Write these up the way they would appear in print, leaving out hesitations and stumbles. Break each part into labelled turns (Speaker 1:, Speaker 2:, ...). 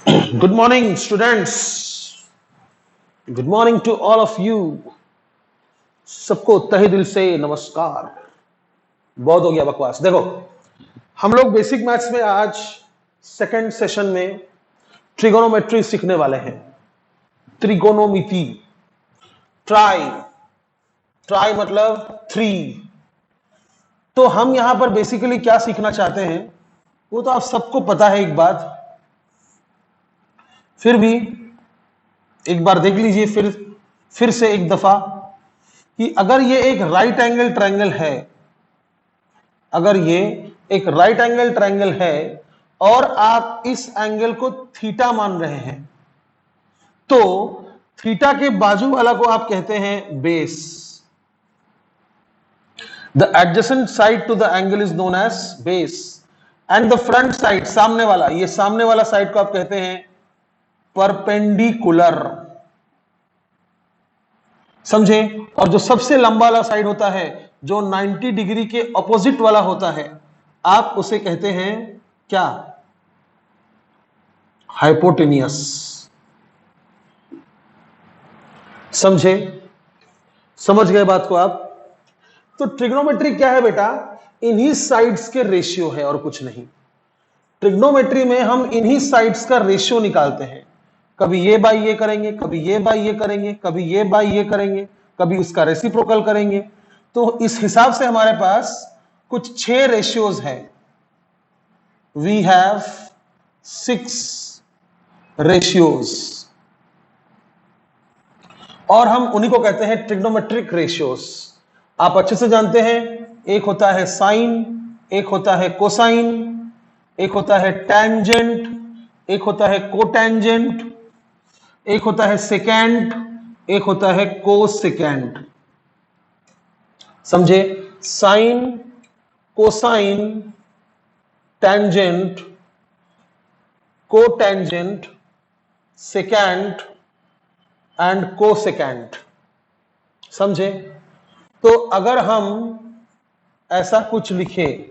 Speaker 1: Good morning, students. Good morning to all of you. सबको तहे दिल से नमस्कार। बहुत हो गया बकवास। देखो, हम लोग बेसिक मैथ्स में आज सेकंड सेशन में ट्रिगोनोमेट्री सीखने वाले हैं। त्रिकोणमिति, ट्राई, ट्राई मतलब थ्री। तो हम यहां पर बेसिकली क्या सीखना चाहते हैं वो तो आप सबको पता है। एक बात फिर भी एक बार देख लीजिए, फिर से एक दफा, कि अगर ये एक राइट एंगल ट्रायंगल है, अगर ये एक राइट एंगल ट्रायंगल है और आप इस एंगल को थीटा मान रहे हैं, तो थीटा के बाजू वाला को आप कहते हैं base. The adjacent side to the angle is known as base and the front side, सामने वाला, ये सामने वाला साइड को आप कहते हैं परपेंडिकुलर। समझे? और जो सबसे लंबा वाला साइड होता है, जो 90 डिग्री के ऑपोजिट वाला होता है, आप उसे कहते हैं क्या? हाइपोटेनियस। समझे? समझ गए बात को आप? तो ट्रिग्नोमेट्री क्या है बेटा? इन्हीं साइड्स के रेशियो है और कुछ नहीं। ट्रिग्नोमेट्री में हम इन्हीं साइड्स का रेशियो निकालते हैं। कभी ये बाय ये करेंगे, कभी ये बाय ये करेंगे, कभी ये बाय ये करेंगे, कभी उसका रेसिप्रोकल करेंगे। तो इस हिसाब से हमारे पास कुछ 6 रेशियोज हैं। वी हैव 6 रेशियोज और हम उन्हीं को कहते हैं ट्रिग्नोमेट्रिक रेशियोज। आप अच्छे से जानते हैं, एक होता है साइन, एक होता है कोसाइन, एक होता है टैंजेंट, एक होता है कोटैंजेंट, एक होता है सेकेंड, एक होता है कोसेकेंड। समझे? Sine, cosine, tangent, cotangent, secant and cosecant. समझे? तो अगर हम ऐसा कुछ लिखें,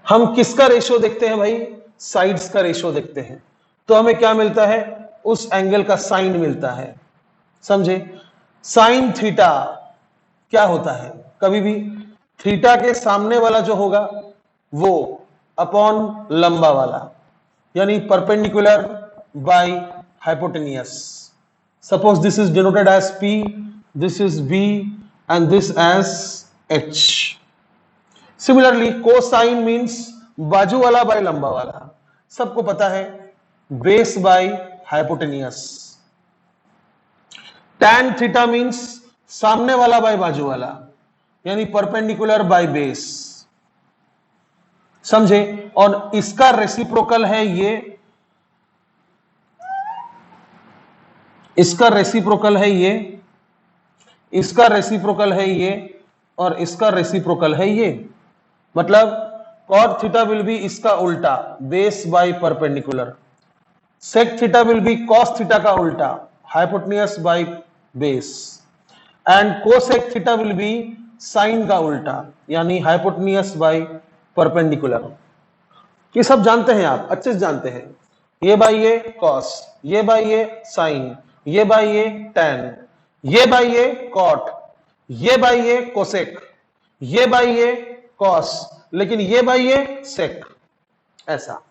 Speaker 1: हम किसका रेशियो देखते हैं भाई? साइड्स का रेशियो देखते हैं। तो हमें क्या मिलता है? उस एंगल का साइन मिलता है। समझे? साइन थीटा क्या होता है? कभी भी थीटा के सामने वाला जो होगा वो अपॉन लंबा वाला, यानी perpendicular by hypotenuse. Suppose this is denoted as P, this is V and this as H। Similarly cosine means बाजू वाला बाय लंबा वाला। सबको पता है, base by hypotenuse. Tan theta means सामने वाला बाय बाजू वाला, यानी परपेंडिकुलर बाय बेस। समझे? और इसका रेसिप्रोकल है ये, इसका रेसिप्रोकल है ये, इसका रेसिप्रोकल है ये, और इसका रेसिप्रोकल है ये। मतलब cot थीटा विल बी इसका उल्टा, base by perpendicular. Sec theta will be cos theta का उल्टा, hypotenuse by base. And cosec theta will be sine का उल्टा, यानी हाइपोटेनियस बाय परपेंडिकुलर। ये सब जानते हैं आप, अच्छे से जानते हैं। ये बाय ये cos, ये बाय ये साइन, ये बाय ये tan, ये बाय ये cot, ये बाय ये कोसेक, ये बाय ये cos, लेकिन ये बाय ये sec। ऐसा।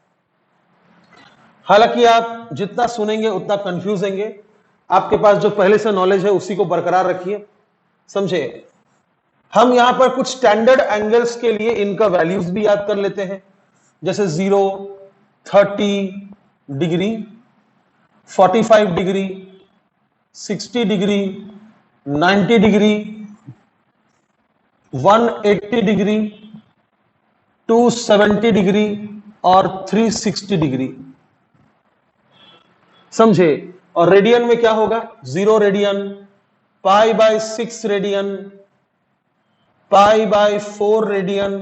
Speaker 1: हालांकि आप जितना सुनेंगे उतना कंफ्यूज होंगे। आपके पास जो पहले से नॉलेज है उसी को बरकरार रखिए। समझे? हम यहां पर कुछ स्टैंडर्ड एंगल्स के लिए इनका वैल्यूज भी याद कर लेते हैं, जैसे 0, 30 degree, 45 degree, 60 degree, 90 degree, 180 degree, 270 degree और 360 डिग्री। समझे? और रेडियन में क्या होगा? 0 radian, pi by 6 radian, pi by 4 radian,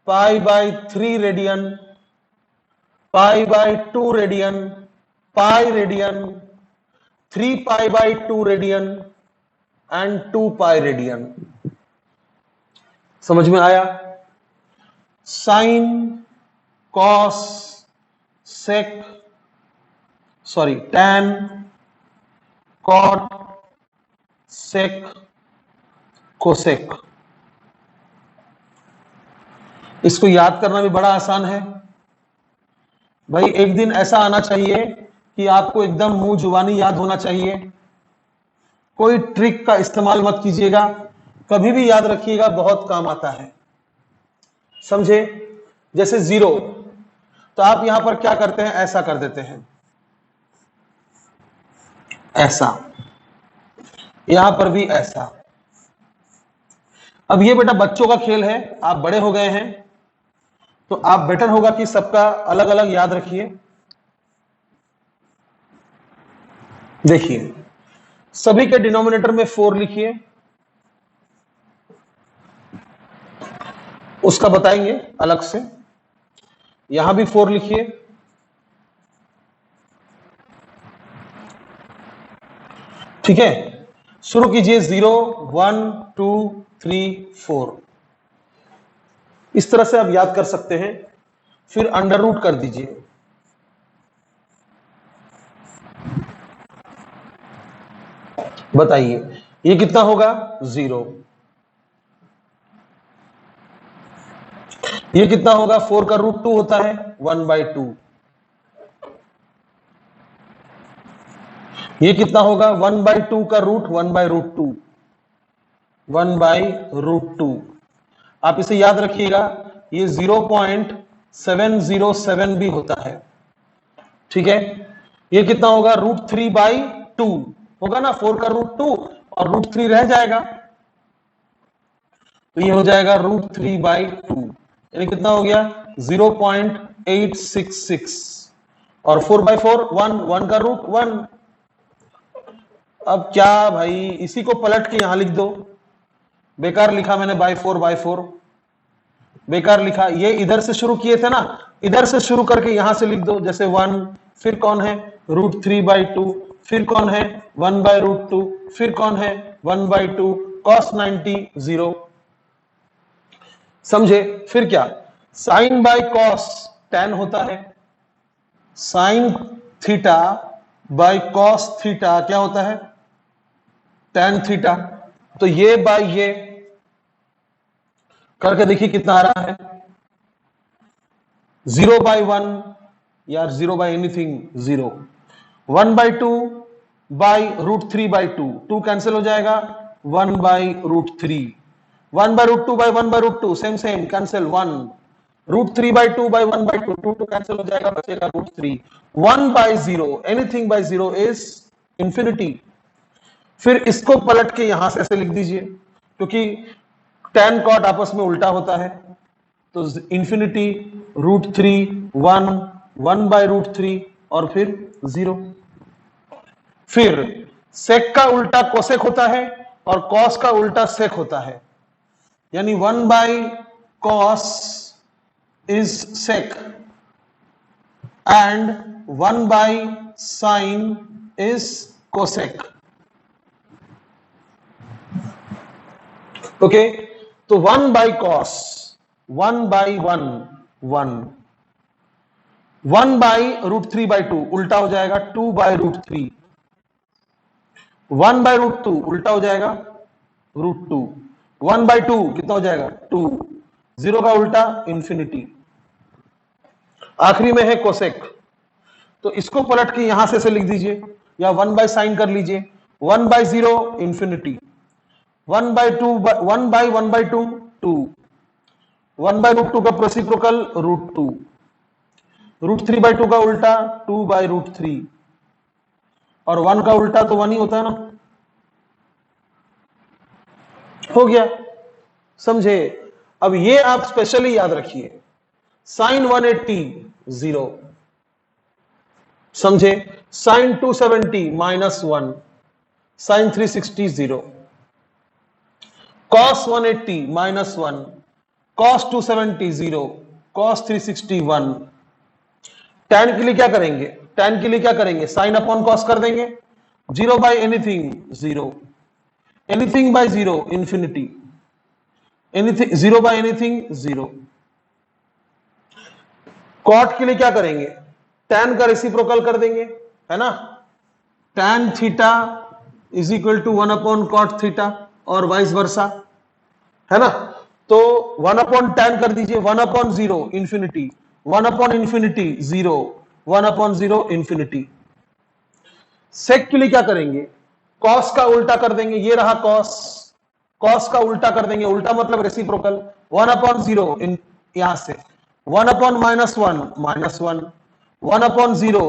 Speaker 1: pi by 3 radian, pi by 2 radian, pi radian, 3 pi by 2 radian and 2 pi radian. समझ में आया? Sine, cos, sec sorry tan cot sec cosec. इसको याद करना भी बड़ा आसान है भाई। एक दिन ऐसा आना चाहिए कि आपको एकदम मुंह जुबानी याद होना चाहिए। कोई ट्रिक का इस्तेमाल मत कीजिएगा, कभी भी याद रखिएगा, बहुत काम आता है, समझे। जैसे 0, तो आप यहां पर क्या करते हैं, ऐसा कर देते हैं, ऐसा, यहां पर भी ऐसा। अब ये बेटा बच्चों का खेल है, आप बड़े हो गए हैं तो आप बेटर होगा कि सबका अलग अलग याद रखिए। देखिए सभी के डिनोमिनेटर में 4 लिखिए, उसका बताएंगे अलग से। यहां भी 4 लिखिए, ठीक है। शुरू कीजिए 0 1 2 3 4, इस तरह से आप याद कर सकते हैं। फिर अंडर रूट कर दीजिए, बताइए ये कितना होगा, 0। ये कितना होगा, 4 का रूट 2 होता है 1/2। ये कितना होगा, 1/2 का रूट 1/√2, 1/√2। आप इसे याद रखिएगा, ये 0.707 भी होता है, ठीक है। ये कितना होगा, √3/2 होगा ना, 4 का रूट 2 और √3 रह जाएगा, तो ये हो जाएगा √3/2, यानी कितना हो गया 0.866। और 4/4 1 का रूट 1। अब क्या भाई, इसी को पलट के यहां लिख दो। बेकार लिखा मैंने /4 बेकार लिखा। ये इधर से शुरू किए थे ना, इधर से शुरू करके यहां से लिख दो, जैसे 1, फिर कौन है √3/2, फिर कौन है 1/√2, फिर कौन है 1/2, cos 90 0, समझे। फिर क्या, sin बाय cos tan होता है, sin theta by cos theta क्या होता है, tan थीटा। तो ये बाय ये करके देखिए कितना आ रहा है, 0/1 या 0/एनीथिंग 0, 1/2 बाय √3/2, 2 कैंसिल हो जाएगा, 1/√3, 1/√2 by 1/√2 same cancel, 1, √3/2 by 1/2 2 cancel हो जाएगा, बचेगा √3, 1/0, एनीथिंग बाय 0 इज इंफिनिटी। फिर इसको पलट के यहां से ऐसे लिख दीजिए, क्योंकि tan cot आपस में उल्टा होता है, तो इंफिनिटी √3 1 1/√3 और फिर 0। फिर sec का उल्टा cosec होता है और cos का उल्टा sec होता है, यानी 1/cos is sec and 1/sin is cosec, okay. तो 1/cos 1/1 1, 1/√3/2 उल्टा हो जाएगा 2/√3, 1/√2 उल्टा हो जाएगा √2, 1/2 कितना हो जाएगा 2, 0 का उल्टा इंफिनिटी। आखिरी में है कोसेक, तो इसको पलट के यहां से लिख दीजिए या 1/sin कर लीजिए, 1/0 इंफिनिटी, 1/2 1/1/2 2, 1/√2 का रेसिप्रोकल √2, √3/2 का उल्टा 2/√3 और 1 का उल्टा तो 1 ही होता है ना, हो गया, समझे। अब ये आप स्पेशली याद रखिए, sin 180 0, समझे, sin 270 -1, sin 360 0, cos 180 -1, cos 270 0, cos 360 1। tan के लिए क्या करेंगे, tan के लिए क्या करेंगे, sin अपॉन cos कर देंगे, zero by anything 0, anything by 0 infinity, anything zero by anything 0। cot के लिए क्या करेंगे, tan का रेसिप्रोकल कर देंगे, है ना, tan theta is equal to 1 upon cot theta और वाइस वर्सा, है ना। तो 1 अपॉन tan कर दीजिए, 1 upon 0 infinity, 1 upon infinity 0, 1 upon 0 infinity. Sec के लिए क्या करेंगे, कॉस का उल्टा कर देंगे, ये रहा कॉस, कॉस का उल्टा कर देंगे, उल्टा मतलब रेसिप्रोकल, 1 अपॉन 0 यहां से 1 अपॉन -1 -1, 1 अपॉन 0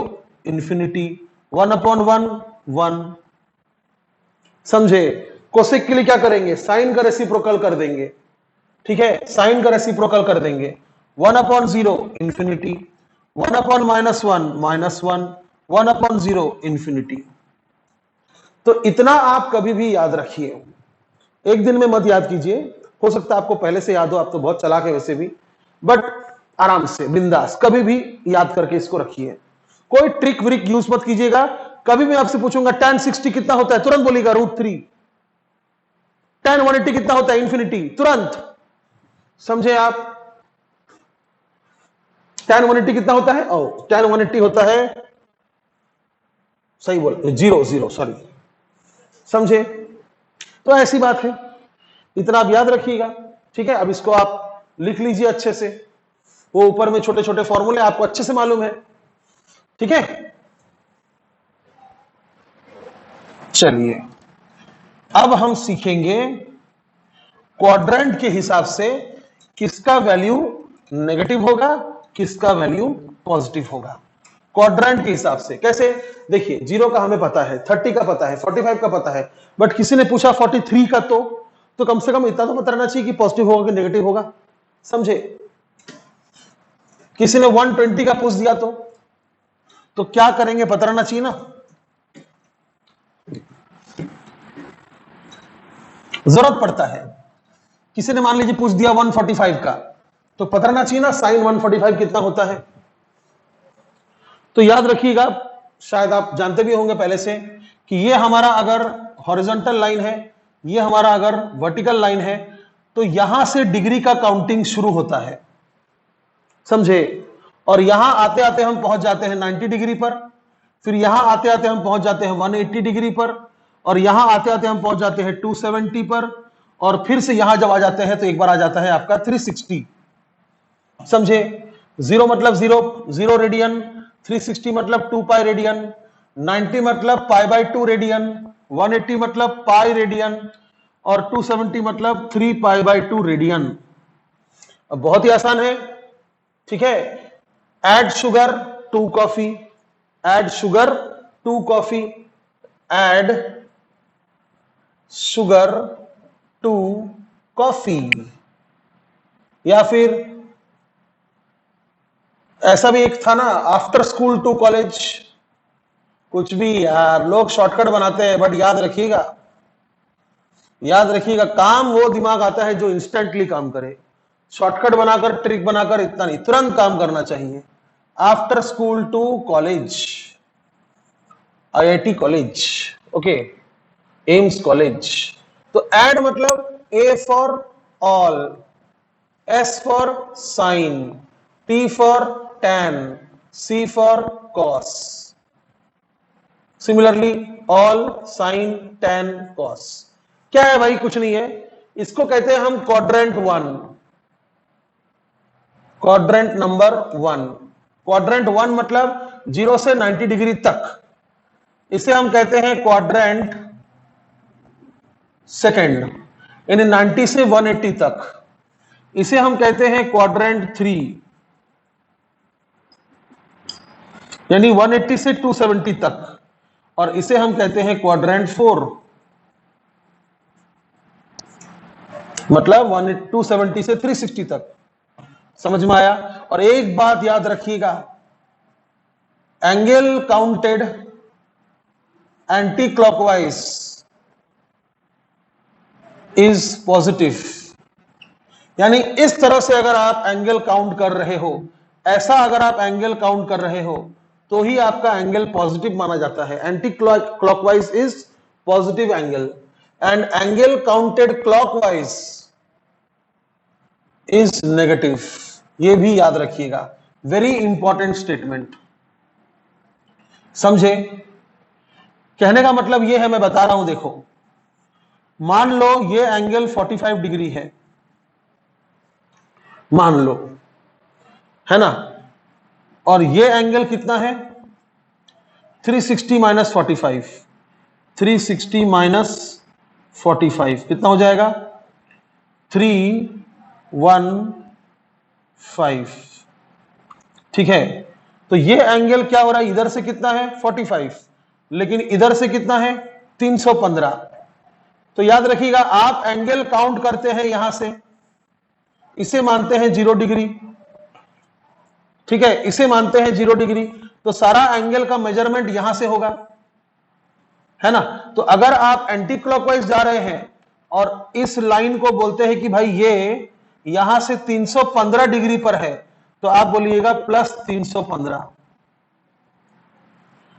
Speaker 1: इंफिनिटी, 1 अपॉन 1 1। समझे। कोसेक के लिए क्या करेंगे, साइन का रेसिप्रोकल कर देंगे, ठीक है, साइन का रेसिप्रोकल कर देंगे, 1 upon 0 infinity, 1 upon -1 -1, 1 upon 0 infinity. तो इतना आप कभी भी याद रखिए, एक दिन में मत याद कीजिए, हो सकता है आपको पहले से याद हो, आप तो बहुत चालाक है वैसे भी, बट आराम से बिंदास कभी भी याद करके इसको रखिए, कोई ट्रिक व्रिक यूज मत कीजिएगा। कभी मैं आपसे पूछूंगा tan 60 कितना होता है, तुरंत बोलिएगा √3। tan 180 कितना होता है, इंफिनिटी, तुरंत। समझे आप, tan 180 कितना होता है, tan 180 होता है, सही बोल, 0 0 सॉरी, समझे। तो ऐसी बात है, इतना आप याद रखिएगा, ठीक है। अब इसको आप लिख लीजिए अच्छे से, वो ऊपर में छोटे छोटे फॉर्मूले आपको अच्छे से मालूम है, ठीक है। चलिए अब हम सीखेंगे क्वाड्रेंट के हिसाब से किसका वैल्यू नेगेटिव होगा, किसका वैल्यू पॉजिटिव होगा। क्वाड्रेंट के हिसाब से कैसे, देखिए 0 का हमें पता है, 30 का पता है, 45 का पता है, बट किसी ने पूछा 43 का, तो कम से कम इतना तो पता रहना चाहिए कि पॉजिटिव होगा कि नेगेटिव होगा, समझे। किसी ने 120 का पूछ दिया तो क्या करेंगे पता रहना चाहिए ना, जरूरत पड़ता है। किसी ने मान लीजिए पूछ दिया 145 का, तो पता रहना चाहिए ना साइन 145 कितना होता है। तो याद रखिएगा, शायद आप जानते भी होंगे पहले से कि ये हमारा अगर हॉरिजॉन्टल लाइन है, ये हमारा अगर वर्टिकल लाइन है, तो यहां से डिग्री का काउंटिंग शुरू होता है, समझे। और यहां आते आते हम पहुंच जाते हैं 90 डिग्री पर, फिर यहां आते आते हम पहुंच जाते हैं 180 डिग्री पर, और यहां आते आते हम पहुंच जाते हैं 270 पर, और फिर से यहां जब आ जाते हैं तो एक बार आ जाता है आपका 360, समझे। 0 मतलब 0 रेडियन, 360 मतलब 2 पाई रेडियन, 90 मतलब π/2 रेडियन, 180 मतलब पाई रेडियन, और 270 मतलब 3 π/2 रेडियन। अब बहुत ही आसान है, ठीक है। Add sugar to coffee, add sugar to coffee, add sugar to coffee, या फिर ऐसा भी एक था ना, आफ्टर स्कूल टू कॉलेज, कुछ भी यार, लोग शॉर्टकट बनाते हैं, बट याद रखिएगा, याद रखिएगा, काम वो दिमाग आता है जो इंस्टेंटली काम करे। शॉर्टकट बनाकर, ट्रिक बनाकर इतना नहीं, तुरंत काम करना चाहिए। After school to college, IIT college, okay, AIIMS college. तो ऐड मतलब A for all, S for sine, T for tan, C for cos, similarly all, sine, tan, cos। क्या है भाई, कुछ नहीं है, इसको कहते हैं हम क्वाड्रेंट 1, क्वाड्रेंट नंबर 1। क्वाड्रेंट 1 मतलब 0 से 90 डिग्री तक, इसे हम कहते हैं क्वाड्रेंट सेकंड, यानी 90 से 180 तक, इसे हम कहते हैं क्वाड्रेंट 3, यानी 180 से 270 तक, और इसे हम कहते हैं क्वाड्रेंट 4, मतलब 270 से 360 तक। समझ में आया। और एक बात याद रखिएगा, angle counted anti clockwise is positive, यानी इस तरह से अगर आप एंगल काउंट कर रहे हो, ऐसा अगर आप एंगल काउंट कर रहे हो, तो ही आपका एंगल पॉजिटिव माना जाता है। Anti clockwise is positive angle, and angle counted clockwise is negative. ये भी याद रखिएगा, वेरी इंपॉर्टेंट स्टेटमेंट, समझे? कहने का मतलब ये है, मैं बता रहा हूं, देखो मान लो ये एंगल 45 डिग्री है, मान लो, है ना, और ये एंगल कितना है 360 माइनस 45, 360 माइनस 45 कितना हो जाएगा 315। ठीक है, तो ये एंगल क्या हो रहा है, इधर से कितना है 45, लेकिन इधर से कितना है 315। तो याद रखिएगा, आप एंगल काउंट करते हैं यहां से, इसे मानते हैं 0 डिग्री, ठीक है, इसे मानते हैं 0 डिग्री, तो सारा एंगल का मेजरमेंट यहां से होगा, है ना। तो अगर आप एंटी क्लॉकवाइज जा रहे हैं और इस लाइन को बोलते हैं कि भाई ये यहां से 315 डिग्री पर है, तो आप बोलिएगा प्लस 315।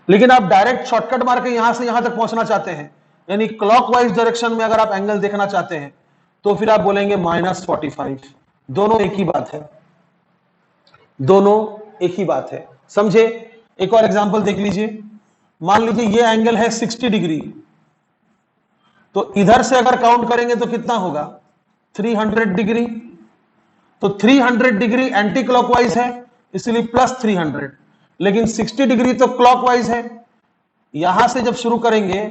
Speaker 1: लेकिन आप डायरेक्ट शॉर्टकट मार के यहां से यहां तक पहुंचना चाहते हैं, यानी क्लॉकवाइज डायरेक्शन में अगर आप एंगल देखना चाहते हैं, तो फिर आप बोलेंगे माइनस 45। दोनों एक ही बात है, दोनों एक ही बात है, समझे? एक और एग्जांपल देख लीजिए, मान लीजिए ये एंगल है 60 डिग्री, तो इधर से अगर काउंट करेंगे तो कितना होगा 300 डिग्री। तो 300 डिग्री एंटी क्लॉकवाइज है, इसलिए प्लस 300, लेकिन 60 डिग्री तो क्लॉकवाइज है। यहां से जब शुरू करेंगे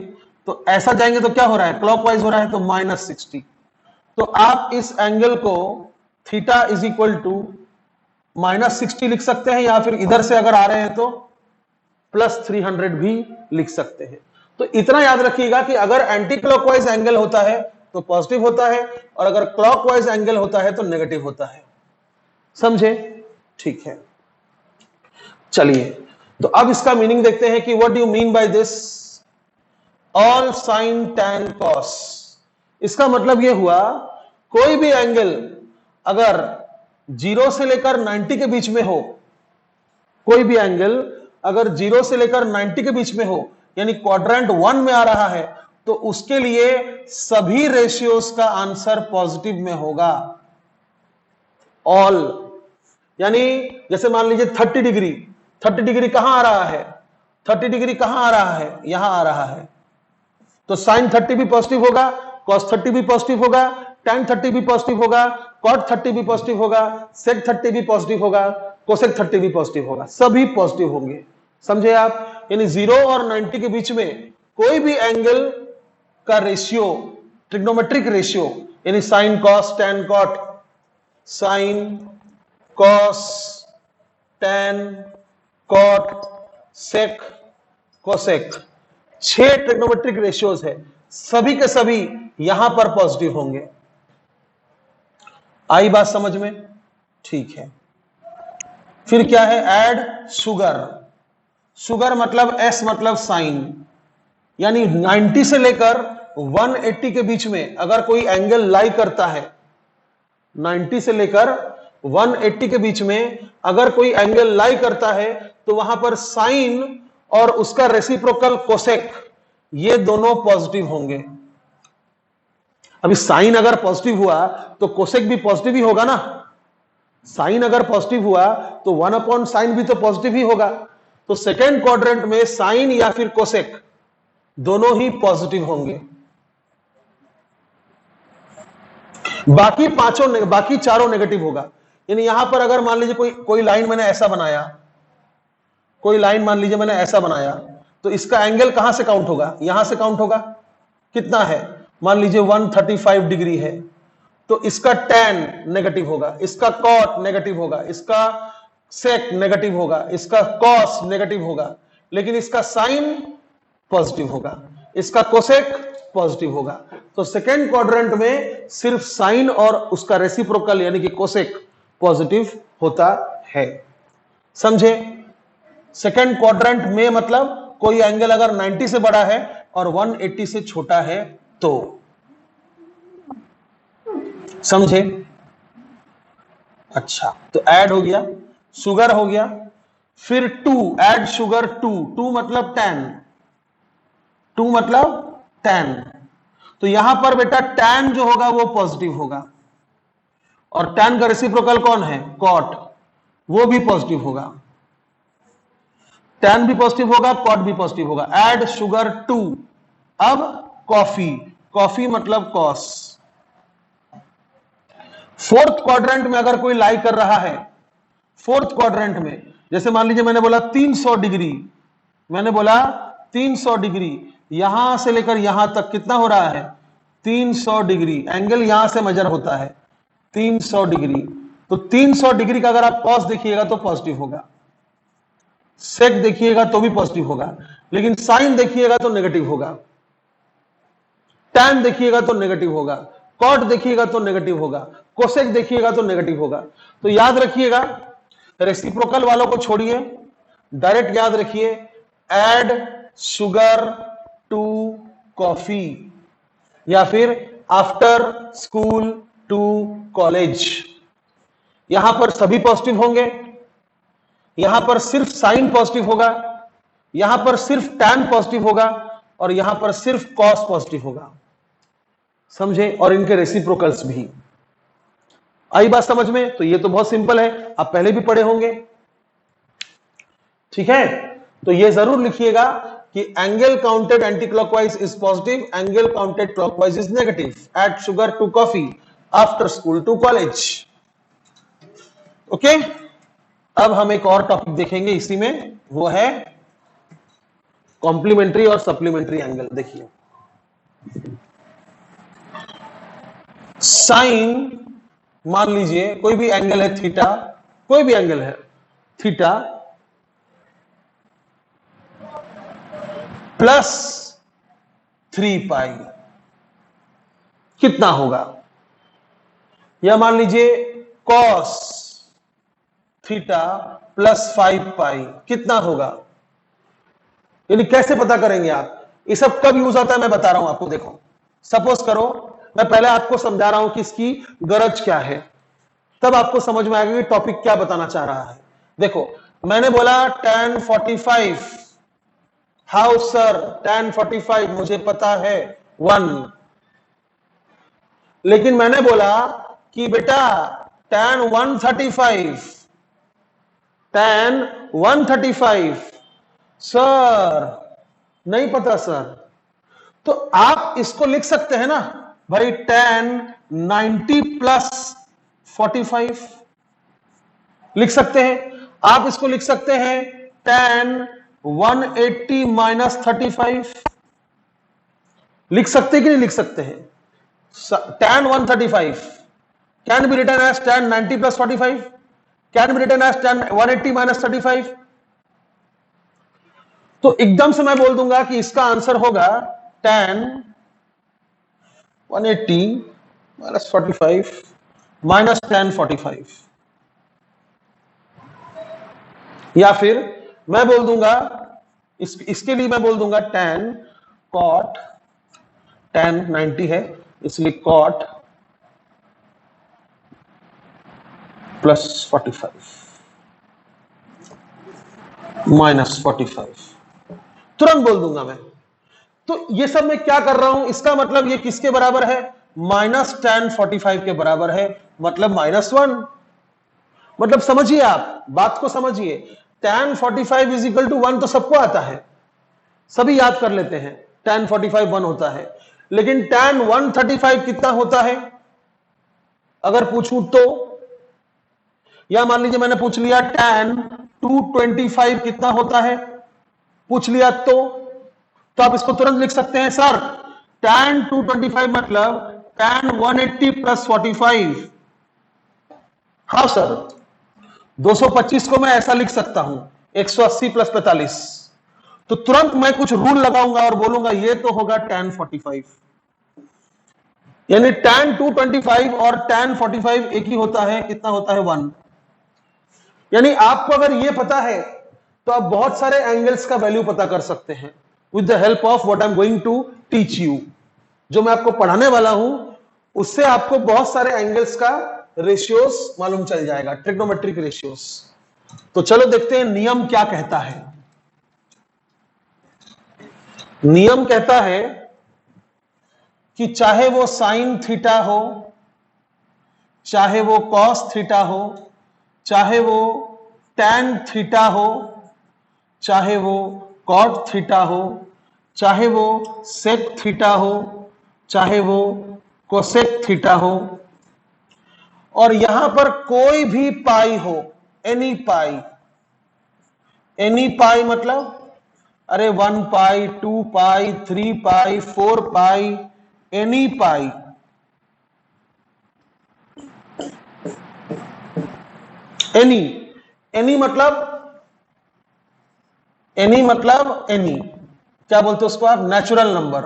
Speaker 1: तो ऐसा जाएंगे तो क्या हो रहा है, क्लॉकवाइज हो रहा है, तो माइनस 60। तो आप इस एंगल को theta is equal to minus 60 लिख सकते हैं, या फिर इधर से अगर आ रहे हैं तो प्लस 300 भी लिख सकते हैं। तो इतना याद रखिएगा कि अगर एंटी क्लॉकवाइज एंगल होता है तो पॉजिटिव होता है, और अगर क्लॉकवाइज एंगल होता है तो नेगेटिव होता है, समझे? ठीक है, चलिए, तो अब इसका मीनिंग देखते हैं कि what do you mean by this all sign tan cos. इसका मतलब यह हुआ, कोई भी एंगल अगर 0 से लेकर 90 के बीच में हो, कोई भी एंगल अगर 0 से लेकर 90 के बीच में हो, यानी क्वाड्रेंट 1 में आ रहा है, तो उसके लिए सभी रेशियोज का आंसर पॉजिटिव में होगा, ऑल। यानी जैसे मान लीजिए 30 डिग्री, 30 डिग्री कहां आ रहा है, 30 डिग्री कहां आ रहा है, यहां आ रहा है, तो साइन 30 भी पॉजिटिव होगा, कॉस 30 भी पॉजिटिव होगा, tan 30 भी पॉजिटिव होगा, cot 30 भी पॉजिटिव होगा, sec 30 भी पॉजिटिव होगा, cosec 30 भी पॉजिटिव होगा, सभी पॉजिटिव होंगे, समझे आप? यानी 0 और 90 के बीच में कोई भी एंगल का रेशियो, ट्रिग्नोमेट्रिक रेशियो, यानी sine cos tan cot, sine cos tan cot sec cosec, 6 trigonometric ratios है, सभी के सभी यहां पर पॉजिटिव होंगे। आई बात समझ में? ठीक है, फिर क्या है, ऐड शुगर। शुगर मतलब एस मतलब साइन, यानी 90 से लेकर 180 के बीच में अगर कोई एंगल लाई करता है, 90 से लेकर 180 के बीच में अगर कोई एंगल लाई करता है, तो वहां पर साइन और उसका रेसिप्रोकल कोसेक, ये दोनों पॉजिटिव होंगे। अभी साइन अगर पॉजिटिव हुआ तो कोसेक भी पॉजिटिव ही होगा ना, साइन अगर पॉजिटिव हुआ तो 1/sin भी तो पॉजिटिव ही होगा। तो सेकेंड क्वाड्रेंट में साइन या फिर कोसेक दोनों ही पॉजिटिव होंगे, बाकी चारों नेगेटिव होगा। यानी यहां पर अगर मान लीजिए कोई लाइन मैंने ऐसा बनाया, कोई लाइन मान लीजिए मैंने ऐसा बनाया, तो इसका एंगल कहां से काउंट होगा, यहां से काउंट होगा, कितना है, मान लीजिए 135 डिग्री है, तो इसका tan नेगेटिव होगा, इसका cot नेगेटिव होगा, इसका sec नेगेटिव होगा, इसका cos नेगेटिव होगा, लेकिन इसका sin पॉजिटिव होगा, इसका कोसेक पॉजिटिव होगा। तो सेकेंड क्वाड्रेंट में सिर्फ साइन और उसका रेसिप्रोकल यानी कि कोसेक पॉजिटिव होता है, समझे? सेकेंड क्वाड्रेंट में मतलब कोई एंगल अगर 90 से बड़ा है और 180 से छोटा है तो, समझे? अच्छा, तो ऐड हो गया, शुगर हो गया, फिर 2, ऐड शुगर 2 मतलब tan, 2 मतलब tan। तो यहां पर बेटा tan जो होगा वो पॉजिटिव होगा, और tan का रेसिप्रोकल कौन है, cot, वो भी पॉजिटिव होगा। टैन भी पॉजिटिव होगा, कॉट भी पॉजिटिव होगा। एड शुगर टू, अब कॉफी, कॉफी मतलब कॉस। फोर्थ क्वाड्रेंट में अगर कोई लाई कर रहा है, फोर्थ क्वाड्रेंट में, जैसे मान लीजिए मैंने बोला 300 डिग्री, मैंने बोला 300 डिग्री, यहां से लेकर यहां तक कितना हो रहा है 300 डिग्री, एंगल यहां से मेजर होता है 300 डिग्री। तो 300 डिग्री का अगर आप कॉस देखिएगा तो पॉजिटिव होगा, सेक देखिएगा तो भी पॉजिटिव होगा, लेकिन साइन देखिएगा तो नेगेटिव होगा, टैन देखिएगा तो नेगेटिव होगा, कॉट देखिएगा तो नेगेटिव होगा, कोसेक देखिएगा तो नेगेटिव होगा। तो याद रखिएगा, रेसिप्रोकल वालों को छोड़िए, डायरेक्ट याद रखिए, एड शुगर टू कॉफी या फिर आफ्टर स्कूल टू कॉलेज। यहां पर सभी पॉजिटिव होंगे, यहां पर सिर्फ साइन पॉजिटिव होगा, यहां पर सिर्फ टैन पॉजिटिव होगा और यहां पर सिर्फ कॉस पॉजिटिव होगा, समझे? और इनके रेसिप्रोकल्स भी। आई बात समझ में? तो ये तो बहुत सिंपल है, आप पहले भी पढ़े होंगे, ठीक है? तो ये जरूर लिखिएगा कि angle counted anti clockwise is positive, angle counted clockwise is negative. Add sugar to coffee, after school to college. Okay, अब हम एक और टॉपिक देखेंगे इसी में, वो है कॉम्प्लीमेंट्री और सप्लीमेंट्री एंगल। देखिए, साइन, मान लीजिए कोई भी एंगल है थीटा, कोई भी एंगल है थीटा प्लस 3 पाई, कितना होगा? या मान लीजिए कॉस थीटा प्लस 5 पाई, कितना होगा? यानी कैसे पता करेंगे आप? ये सब कब यूज आता है मैं बता रहा हूं आपको। देखो, सपोज करो, मैं पहले आपको समझा रहा हूं कि इसकी गरज क्या है, तब आपको समझ में आएगा कि टॉपिक क्या बताना चाह रहा है। देखो, मैंने बोला tan 45, हाउ सर tan 45 मुझे पता है 1, लेकिन मैंने बोला कि बेटा tan 135, tan 135 सर नहीं पता सर। तो आप इसको लिख सकते हैं ना भाई, tan 90 प्लस 45 लिख सकते हैं। आप इसको लिख सकते हैं tan 180 माइनस 35, लिख सकते हैं कि नहीं लिख सकते हैं? tan 135 can be written as tan 90 plus 45, can be written as tan 180 minus 35। तो एकदम से मैं बोल दूंगा कि इसका आंसर होगा tan 180 माइनस 45 माइनस tan 45। या फिर मैं बोल दूंगा, इसके लिए मैं बोल दूंगा tan cot, tan 90 है इसलिए cot प्लस 45 माइनस 45, तुरंत बोल दूंगा मैं। तो ये सब मैं क्या कर रहा हूं, इसका मतलब ये किसके बराबर है? माइनस tan 45 के बराबर है, मतलब -1। मतलब समझिए, आप बात को समझिए, tan 45 इज इक्वल टू 1 तो सबको आता है, सभी याद कर लेते हैं tan 45 1 होता है, लेकिन tan 135 कितना होता है अगर पूछूं तो? या मान लीजिए मैंने पूछ लिया tan 225 कितना होता है, पूछ लिया तो आप इसको तुरंत लिख सकते हैं, सर tan 225 मतलब tan 180 प्लस 45। हाँ सर, 225 को मैं ऐसा लिख सकता हूं 180 प्लस 45। तो तुरंत मैं कुछ रूल लगाऊंगा और बोलूंगा ये तो होगा tan 45। यानी tan 225 और tan 45 एक ही होता है, कितना होता है 1। यानी आपको अगर ये पता है तो आप बहुत सारे एंगल्स का वैल्यू पता कर सकते हैं with the help of what I am going to teach you. जो मैं आपको पढ़ाने वाला हूं उससे आपको बहुत सारे एंगल्स का रेशियोस मालूम चल जाएगा, ट्रिग्नोमेट्रिक रेशियोस। तो चलो देखते हैं नियम क्या कहता है। नियम कहता है कि चाहे वो साइन थीटा हो, चाहे वो कॉस थीटा हो, चाहे वो टैन थीटा हो, चाहे वो कॉट थीटा हो, चाहे वो सेक थीटा हो, चाहे वो कोसेक थीटा हो, और यहां पर कोई भी पाई हो, एनी पाई, एनी पाई मतलब अरे 1 पाई, 2 पाई, 3 पाई, 4 पाई, एनी पाई, एनी, एनी मतलब एनी, क्या बोलते हो उसको आप, नेचुरल नंबर।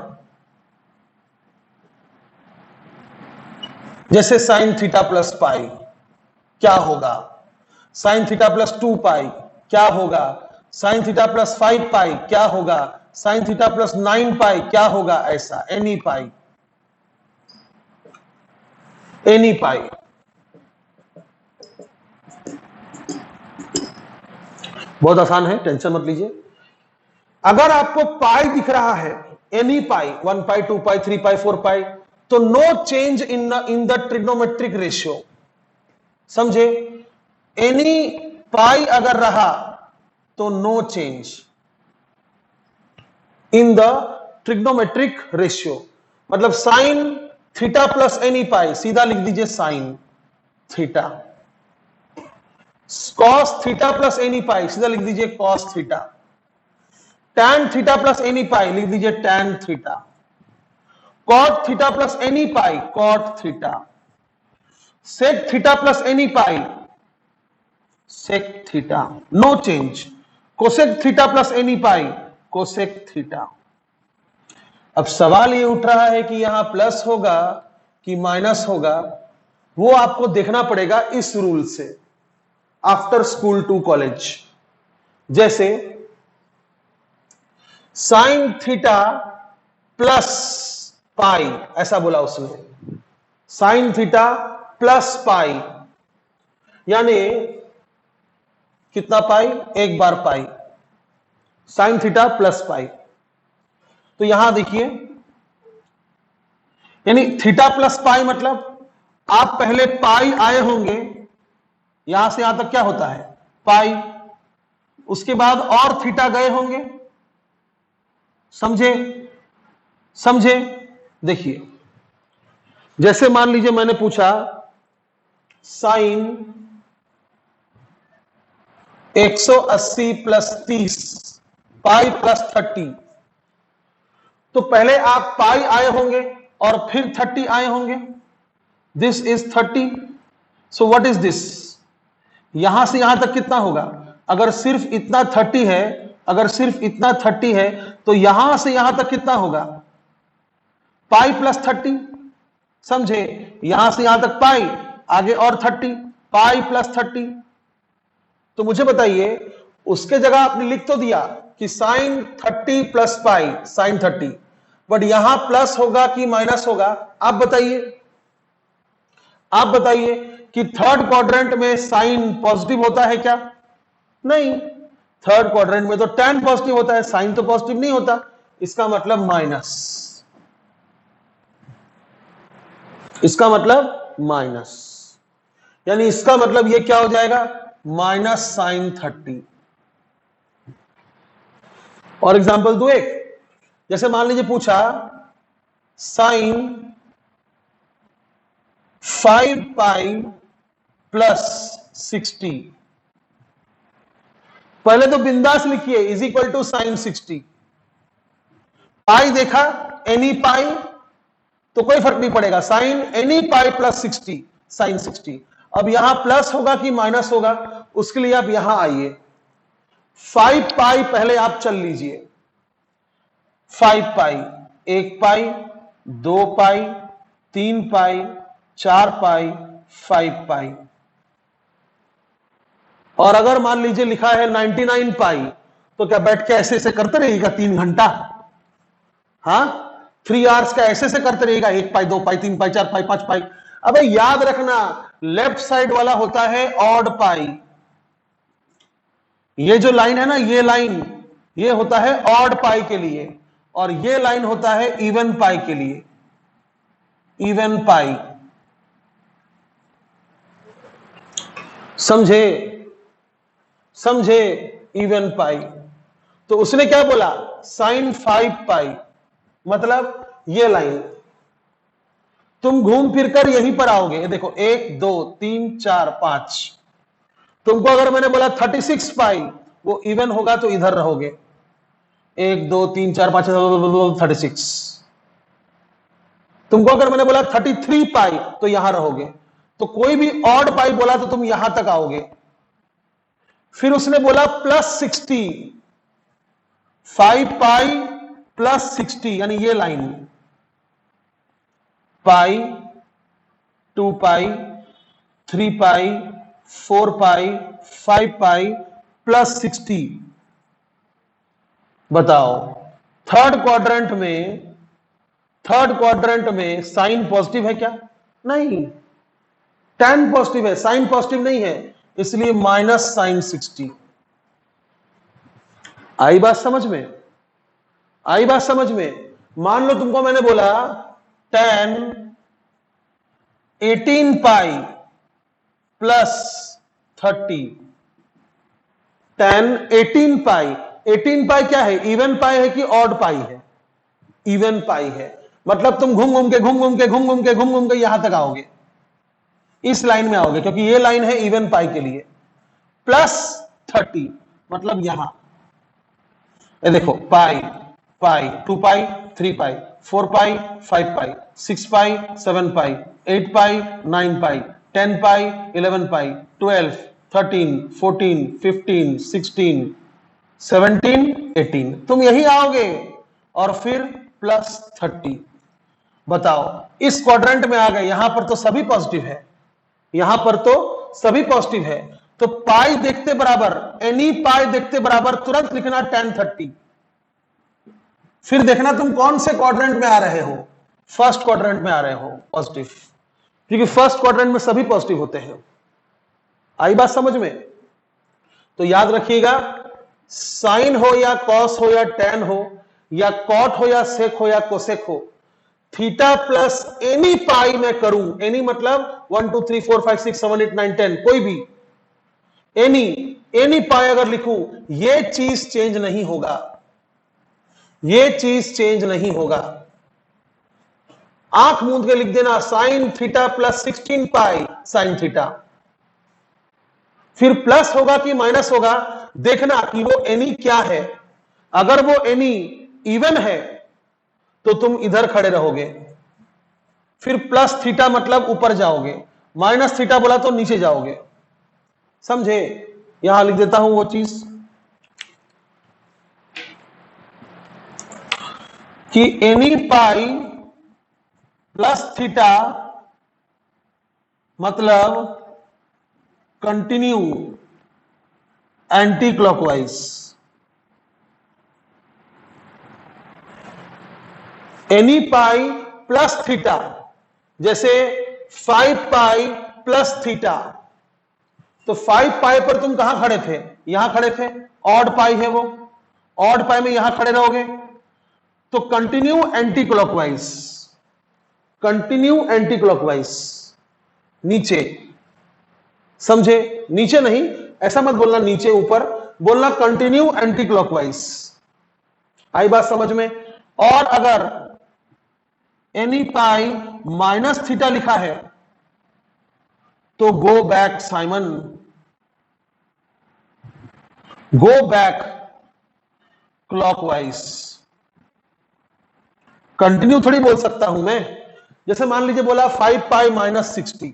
Speaker 1: जैसे साइन थीटा प्लस पाई क्या होगा, साइन थीटा प्लस 2 पाई क्या होगा, साइन थीटा प्लस 5 पाई क्या होगा, साइन थीटा प्लस 9 पाई क्या होगा, ऐसा एनी पाई, एनी पाई। बहुत आसान है, टेंशन मत लीजिए। अगर आपको पाई दिख रहा है, एनी पाई, 1 पाई, 2 पाई, 3 पाई, 4 पाई, तो no change in the trigonometric ratio, समझे। एनी पाई अगर रहा तो no change in the trigonometric ratio, मतलब sine theta plus any pi, सीधा लिख दीजिए sine theta, cos theta plus any pi, सीधा लिख दीजिए cos theta, tan theta plus any pi, लिख दीजिए tan theta, cot theta plus any pi, cot theta, sec theta plus any pi, sec theta, no change, cosec theta plus any पाई, cosec theta. अब सवाल ये उठ रहा है कि यहां प्लस होगा कि माइनस होगा, वो आपको देखना पड़ेगा इस रूल से, आफ्टर स्कूल टू कॉलेज। जैसे साइन थीटा प्लस पाई, ऐसा बोला उसने, साइन थीटा प्लस पाई, यानी कितना पाई, एक बार पाई, साइन थीटा प्लस पाई। तो यहां देखिए, यानी थीटा प्लस पाई मतलब आप पहले पाई आए होंगे, यहां से यहां तक क्या होता है पाई, उसके बाद और थीटा गए होंगे, समझे, समझे। देखिए, जैसे मान लीजिए मैंने पूछा साइन 180 प्लस 30 पाई प्लस 30, तो पहले आप पाई आए होंगे और फिर 30 आए होंगे, this is 30, so what is this, यहां से यहां तक कितना होगा, अगर सिर्फ इतना 30 है, अगर सिर्फ इतना 30 है, तो यहां से यहां तक कितना होगा, पाई प्लस 30, समझे, यहां से यहां तक पाई, आगे और 30, पाई प्लस 30। तो मुझे बताइए, उसके जगह आपने लिख तो दिया कि साइन 30 प्लस पाई, साइन 30, बट यहां प्लस होगा कि माइनस होगा, आप बताइए, आप बताइए कि थर्ड क्वाड्रेंट में साइन पॉजिटिव होता है क्या, नहीं, थर्ड क्वाड्रेंट में तो टैन पॉजिटिव होता है, साइन तो पॉजिटिव नहीं होता, इसका मतलब माइनस, इसका मतलब माइनस, यानी इसका मतलब ये क्या हो जाएगा, माइनस साइन 30। और एग्जांपल दो एक, जैसे मान लीजिए पूछा साइन 5 पाई प्लस 60, पहले तो बिंदास लिखिए is equal to sine 60, pi देखा, एनी पाई, तो कोई फर्क नहीं पड़ेगा, sine n pi plus 60, sine 60। अब यहां प्लस होगा कि माइनस होगा, उसके लिए आप यहां आइए, 5 पाई पहले आप चल लीजिए, 5 पाई, 1 पाई, 2 पाई, 3 पाई, 4 पाई, 5 पाई, और अगर मान लीजिए लिखा है 99 पाई, तो क्या बैठ के ऐसे ऐसे करते रहेगा 3 घंटा, हाँ 3 आवर्स का ऐसे ऐसे करते रहेगा, 1 पाई, 2 पाई, 3 पाई, 4 पाई, 5 पाई। अबे याद रखना, लेफ्ट साइड वाला होता है ऑड पाई, ये जो लाइन है ना, ये लाइन, ये होता है ऑड पाई के लिए, और ये लाइन होता है इवन पाई के लिए, इवन पाई, समझे, समझे, इवन पाई। तो उसने क्या बोला, साइन 5 पाई, मतलब ये लाइन। तुम घूम फिरकर यहीं पर आओगे, देखो 1 2 3 4 5। तुमको अगर मैंने बोला 36 पाई, वो इवन होगा तो इधर रहोगे, 1 2 3 4 5 36। तुमको अगर मैंने बोला 33 पाई तो यहां रहोगे। तो कोई भी ऑड पाई बोला तो तुम यहां तक आओगे। फिर उसने बोला +60, 5 पाई +60, यानी ये लाइन, पाई 2 पाई 3 पाई 4 पाई 5 पाई +60। बताओ थर्ड क्वाड्रेंट में साइन पॉजिटिव है क्या? नहीं, tan पॉजिटिव है, साइन पॉजिटिव नहीं है, इसलिए -sin60। आई बात समझ में? आई बात समझ में? मान लो तुमको मैंने बोला tan 18 पाई +30, tan 18 पाई। 18 पाई क्या है, इवन पाई है कि ऑड पाई है? इवन पाई है, मतलब तुम घूम घूम के यहां तक आओगे, इस लाइन में आओगे, क्योंकि ये लाइन है इवन पाई के लिए। +30 मतलब यहां, ये देखो पाई पाई 2 पाई 3 पाई 4 पाई 5 पाई 6 पाई 7 पाई 8 पाई 9 पाई 10 पाई 11 पाई 12 13 14 15 16 17 18। तुम यही आओगे और फिर +30। बताओ इस क्वाड्रेंट में आ गए, यहां पर तो सभी पॉजिटिव है, यहां पर तो सभी पॉजिटिव है, तो पाई देखते बराबर, एनी पाई देखते बराबर तुरंत लिखना tan 30। फिर देखना तुम कौन से क्वाड्रेंट में आ रहे हो, फर्स्ट क्वाड्रेंट में आ रहे हो पॉजिटिव, क्योंकि फर्स्ट क्वाड्रेंट में सभी पॉजिटिव होते हैं। आई बात समझ में? तो याद रखिएगा, साइन हो या कॉस हो या टैन हो या कॉट हो या सेक हो या कोसेक हो, थीटा प्लस एनी पाई में करूं, एनी मतलब 1 2 3 4 5 6 7 8 9 10, कोई भी एनी पाई अगर लिखूं, ये चीज चेंज नहीं होगा, ये चीज चेंज नहीं होगा। आंख मूंद के लिख देना sine theta +16 pi sine theta. फिर प्लस होगा कि माइनस होगा, देखना कि वो एनी क्या है। अगर वो एनी इवन है तो तुम इधर खड़े रहोगे, फिर प्लस थीटा मतलब ऊपर जाओगे, माइनस थीटा बोला तो नीचे जाओगे। समझे? यहां लिख देता हूं वो चीज कि एनी पाई प्लस थीटा मतलब continue anti clockwise. Any pi plus theta, जैसे 5 पाई प्लस थीटा, तो 5 पाई पर तुम कहां खड़े थे? यहां खड़े थे, ऑड पाई है वो, ऑड पाई में यहां खड़े रहोगे, तो continue anti clockwise, continue anti clockwise नीचे। समझे? नीचे नहीं, ऐसा मत बोलना नीचे ऊपर, बोलना कंटिन्यू एंटी क्लॉकवाइज। आई बात समझ में? और अगर एनी पाई माइनस थीटा लिखा है तो go back Simon, go back clockwise. Continue थोड़ी बोल सकता हूं मैं, जैसे मान लीजिए बोला 5 पाई -60,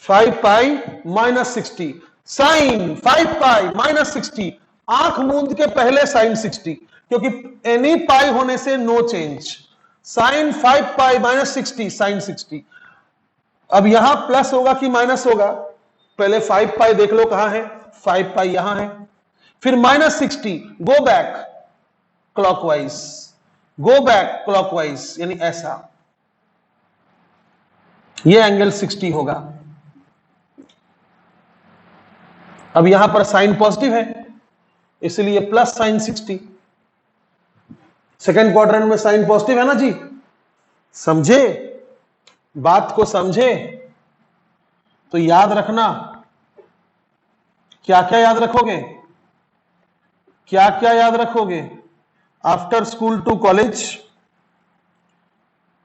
Speaker 1: 5 पाई -60, साइन 5 पाई -60, आंख मूंद के पहले साइन 60, क्योंकि एनी पाई होने से नो चेंज, साइन 5 पाई -60 साइन 60। अब यहां प्लस होगा कि माइनस होगा? पहले 5 पाई देख लो कहां है, 5 पाई यहां है, फिर -60, go back clockwise, go back clockwise यानी ऐसा, ये एंगल 60 होगा। अब यहां पर साइन पॉजिटिव है इसलिए प्लस साइन 60। सेकेंड क्वाड्रेंट में साइन पॉजिटिव है ना जी? समझे? बात को समझे? तो याद रखना, क्या क्या याद रखोगे? क्या क्या याद रखोगे? After school to college,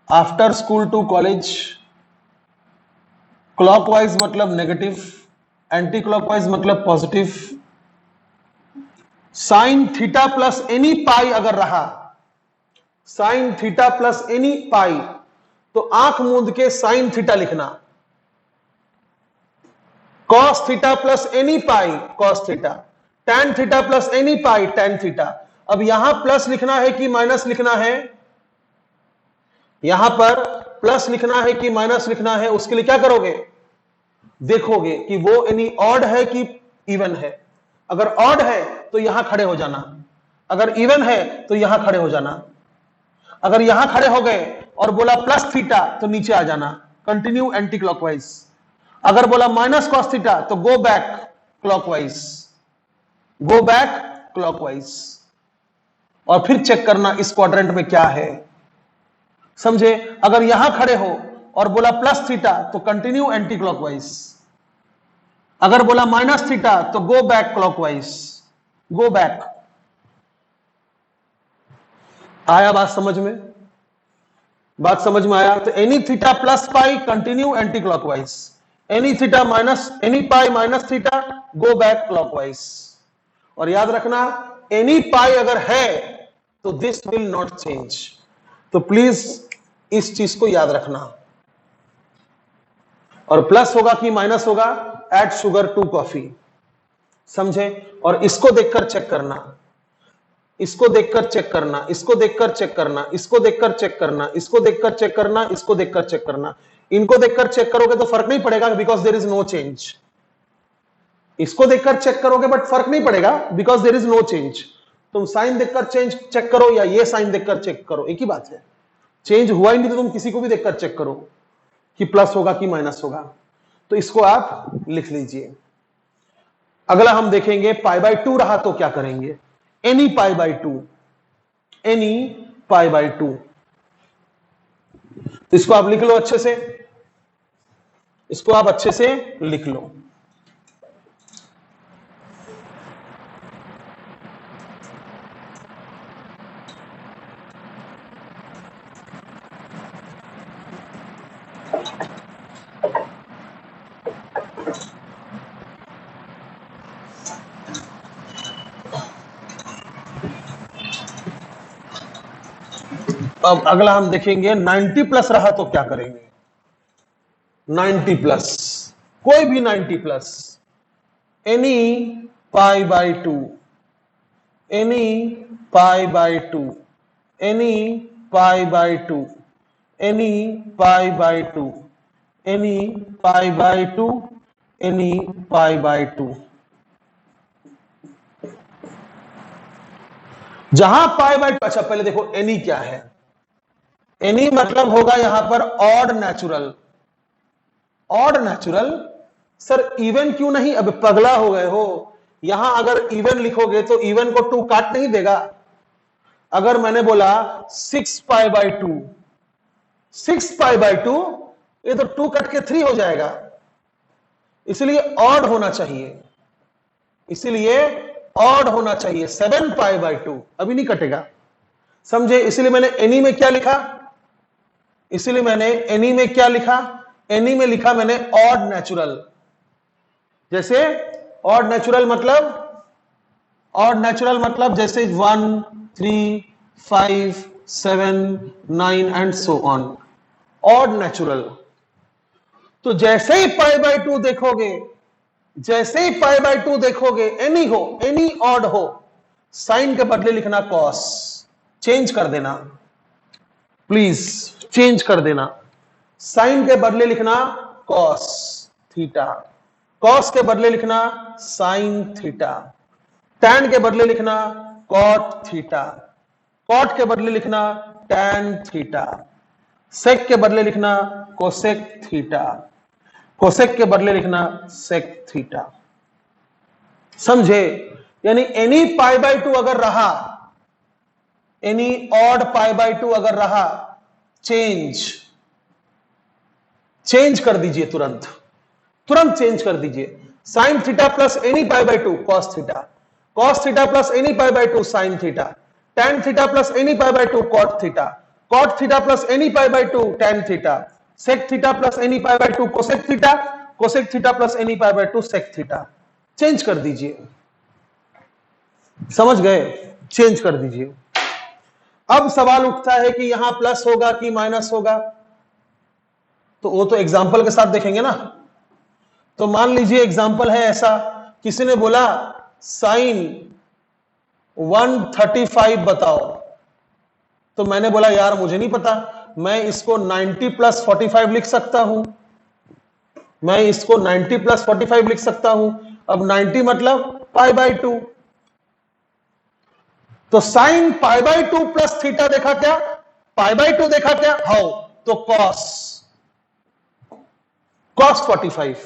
Speaker 1: after school to college, clockwise मतलब नेगेटिव, एंटी क्लॉकवाइज मतलब positive, sine theta plus any pi अगर रहा, sine theta plus any pi, तो आंख मूंद के साइन थीटा लिखना, cos theta plus any pi cos theta, tan theta plus any pi tan theta. अब यहां प्लस लिखना है कि माइनस लिखना है, यहां पर प्लस लिखना है कि माइनस लिखना है, उसके लिए क्या करोगे? देखोगे कि वो एनी ऑड है कि इवन है। अगर ऑड है तो यहां खड़े हो जाना, अगर इवन है तो यहां खड़े हो जाना। अगर यहां खड़े हो गए और बोला प्लस थीटा तो नीचे आ जाना, कंटिन्यू एंटी क्लॉकवाइज। अगर बोला माइनस कॉस थीटा तो go back clockwise, go back clockwise, और फिर चेक करना इस क्वाड्रेंट में क्या है, समझे? अगर यहां खड़े हो और बोला प्लस थीटा तो कंटिन्यू एंटी क्लॉकवाइज, अगर बोला माइनस थीटा तो go back clockwise, go back. आया बात समझ में? बात समझ में आया? तो any theta plus pi continue anti clockwise, any theta minus, any pi minus theta go back clockwise. और याद रखना एनी पाई अगर है तो दिस विल नॉट चेंज, तो प्लीज इस चीज को याद रखना। और प्लस होगा कि माइनस होगा, ऐड शुगर टू कॉफी, समझे? और इसको देखकर चेक करना, इसको देखकर चेक करना, इसको देखकर चेक करना, इसको देखकर चेक करना, इसको देखकर चेक करना, इसको देखकर चेक करना। इनको देखकर चेक करोगे तो फर्क नहीं पड़ेगा because there is no change. इसको देखकर चेक करोगे बट फर्क नहीं पड़ेगा because there is no change. तुम साइन देखकर चेंज चेक करो या ये साइन देखकर चेक करो, एक ही बात है। चेंज हुआ ही नहीं तो तुम किसी को भी देखकर चेक करो कि प्लस होगा कि माइनस होगा। तो इसको आप लिख लीजिए। अगला हम देखेंगे पाई बाय 2 रहा तो क्या करेंगे? Any pi by 2, any pi by 2। तो इसको आप लिख लो अच्छे से, इसको आप अच्छे से लिख लो। अब अगला हम देखेंगे 90 प्लस रहा तो क्या करेंगे? 90 प्लस, कोई भी 90 plus, any pi by 2, any pi by 2, any pi by 2, any pi by 2, any pi by 2, any pi by 2। जहां पाई बाय, अच्छा पहले देखो एनी क्या है। एनी मतलब होगा यहां पर odd natural, odd natural. Sir even क्यों नहीं? अब पगला हो गए हो, यहां अगर इवन लिखोगे तो इवन को 2 काट नहीं देगा। अगर मैंने बोला 6 पाई बाय 2, 6 पाई बाय 2, ये तो 2 कट के 3 हो जाएगा, इसलिए ऑड होना चाहिए, इसलिए ऑड होना चाहिए। 7 पाई बाय 2 अभी नहीं कटेगा, समझे? इसलिए मैंने एनी में क्या लिखा, इसलिए मैंने एनी में क्या लिखा? एनी में लिखा मैंने ऑड नेचुरल। जैसे ऑड नेचुरल मतलब, ऑड नेचुरल मतलब जैसे 1, 3, 5, 7, 9 and so on, odd natural. तो जैसे ही पाई बाय 2 देखोगे, जैसे ही पाई बाय 2 देखोगे, एनी हो, एनी ऑड हो, साइन के बदले लिखना कॉस, चेंज कर देना, प्लीज चेंज कर देना। साइन के बदले लिखना कॉस थीटा, कॉस के बदले लिखना साइन थीटा, टैन के बदले लिखना कॉट थीटा, कॉट के बदले लिखना टैन थीटा, सेक के बदले लिखना कोसेक थीटा, कोसेक के बदले लिखना सेक थीटा, समझे? यानी एनी पाई बाय 2 अगर रहा, एनी ऑड पाई बाय 2 अगर रहा, चेंज, चेंज कर दीजिए, तुरंत तुरंत चेंज कर दीजिए। Sine theta plus any pi by 2 cos theta, cos theta plus any pi by 2 sin theta, tan theta plus any pi by 2 cot theta, cot theta plus any pi by 2 tan theta, sec theta plus any pi by 2 cosec theta, cosec theta plus any pi by 2 sec theta. Change कर दीजिए, समझ गए? Change कर दीजिए। अब सवाल उठता है कि यहां प्लस होगा कि माइनस होगा, तो वो तो एग्जाम्पल के साथ देखेंगे ना। तो मान लीजिए एग्जाम्पल है ऐसा, किसी ने बोला साइन 135 बताओ, तो मैंने बोला यार मुझे नहीं पता, मैं इसको 90 प्लस 45 लिख सकता हूं, मैं इसको 90 प्लस 45 लिख सकता हूं। अब 90 मतलब पाई बाय 2, तो sine pi by 2 plus theta देखा क्या, पाई बाय 2 देखा क्या, हाउ, तो cos 45।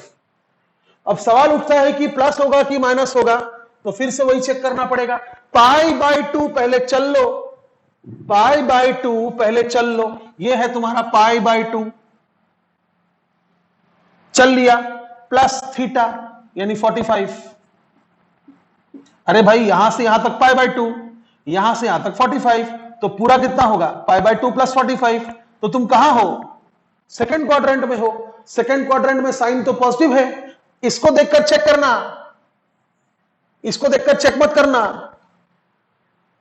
Speaker 1: अब सवाल उठता है कि प्लस होगा कि माइनस होगा, तो फिर से वही चेक करना पड़ेगा। पाई बाय 2 पहले चल लो, पाई बाय 2 पहले चल लो, ये है तुम्हारा पाई बाय 2, चल लिया, प्लस थीटा यानी 45। अरे भाई यहां से यहां तक पाई बाय 2, यहां से यहां तक 45, तो पूरा कितना होगा, पाई बाय 2 प्लस 45। तो तुम कहां हो, सेकंड क्वाड्रेंट में हो। सेकंड क्वाड्रेंट में साइन तो पॉजिटिव है, इसको देखकर चेक करना, इसको देखकर चेक मत करना,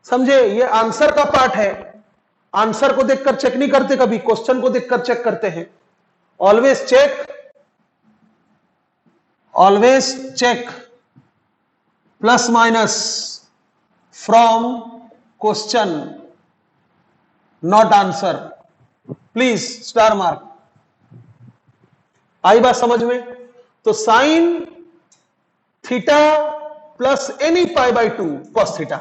Speaker 1: समझे? ये आंसर का पार्ट है, आंसर को देखकर चेक नहीं करते, कभी क्वेश्चन को देखकर चेक करते हैं। Always check plus minus from question, not answer. Please star mark. आई बात समझ में? तो sine theta plus any pi by 2 cos theta.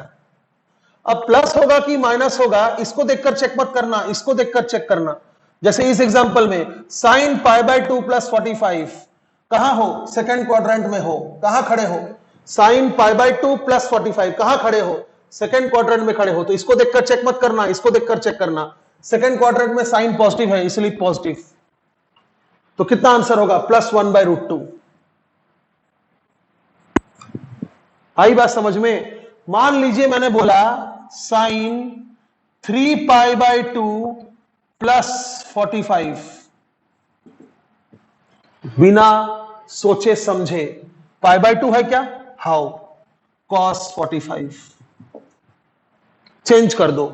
Speaker 1: अब प्लस होगा कि माइनस होगा, इसको देखकर चेक मत करना, इसको देखकर चेक करना। जैसे इस एग्जांपल में साइन पाई बाय 2 प्लस 45, कहां हो, सेकंड क्वाड्रेंट में हो, कहां खड़े हो, साइन पाई बाय 2 प्लस 45, कहां खड़े हो, सेकंड क्वाड्रेंट में खड़े हो। तो इसको देखकर चेक मत करना, इसको देखकर चेक करना। सेकंड क्वाड्रेंट में साइन पॉजिटिव है, इसलिए पॉजिटिव, तो कितना आंसर होगा, प्लस 1/√2। आई बात समझ में? मान लीजिए मैंने बोला साइन 3 पाई बाय 2 प्लस 45, बिना सोचे समझे, पाई बाय 2 है क्या, हाउ, कॉस 45। चेंज कर दो,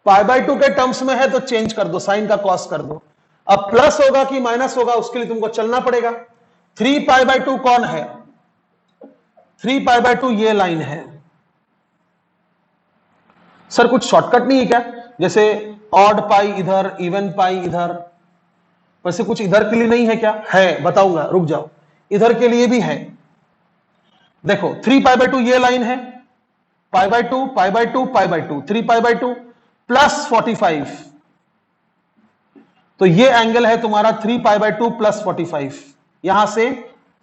Speaker 1: पाई बाय 2 के टर्म्स में है तो चेंज कर दो, साइन का कॉस कर दो। अब प्लस होगा कि माइनस होगा, उसके लिए तुमको चलना पड़ेगा। 3 पाई बाय 2 कौन है, 3 पाई बाय 2 ये लाइन है। सर कुछ शॉर्टकट नहीं है क्या, जैसे ऑड पाई इधर, इवन पाई इधर, वैसे कुछ इधर के लिए नहीं है क्या? है, बताऊंगा, रुक जाओ। इधर के लिए भी है, देखो 3 पाई बाय 2 ये लाइन है, पाई by 2 pi by 2 pi by 2, 3 pi by 2 plus 45, तो ये एंगल है तुम्हारा 3 पाई बाय 2 प्लस 45। यहां से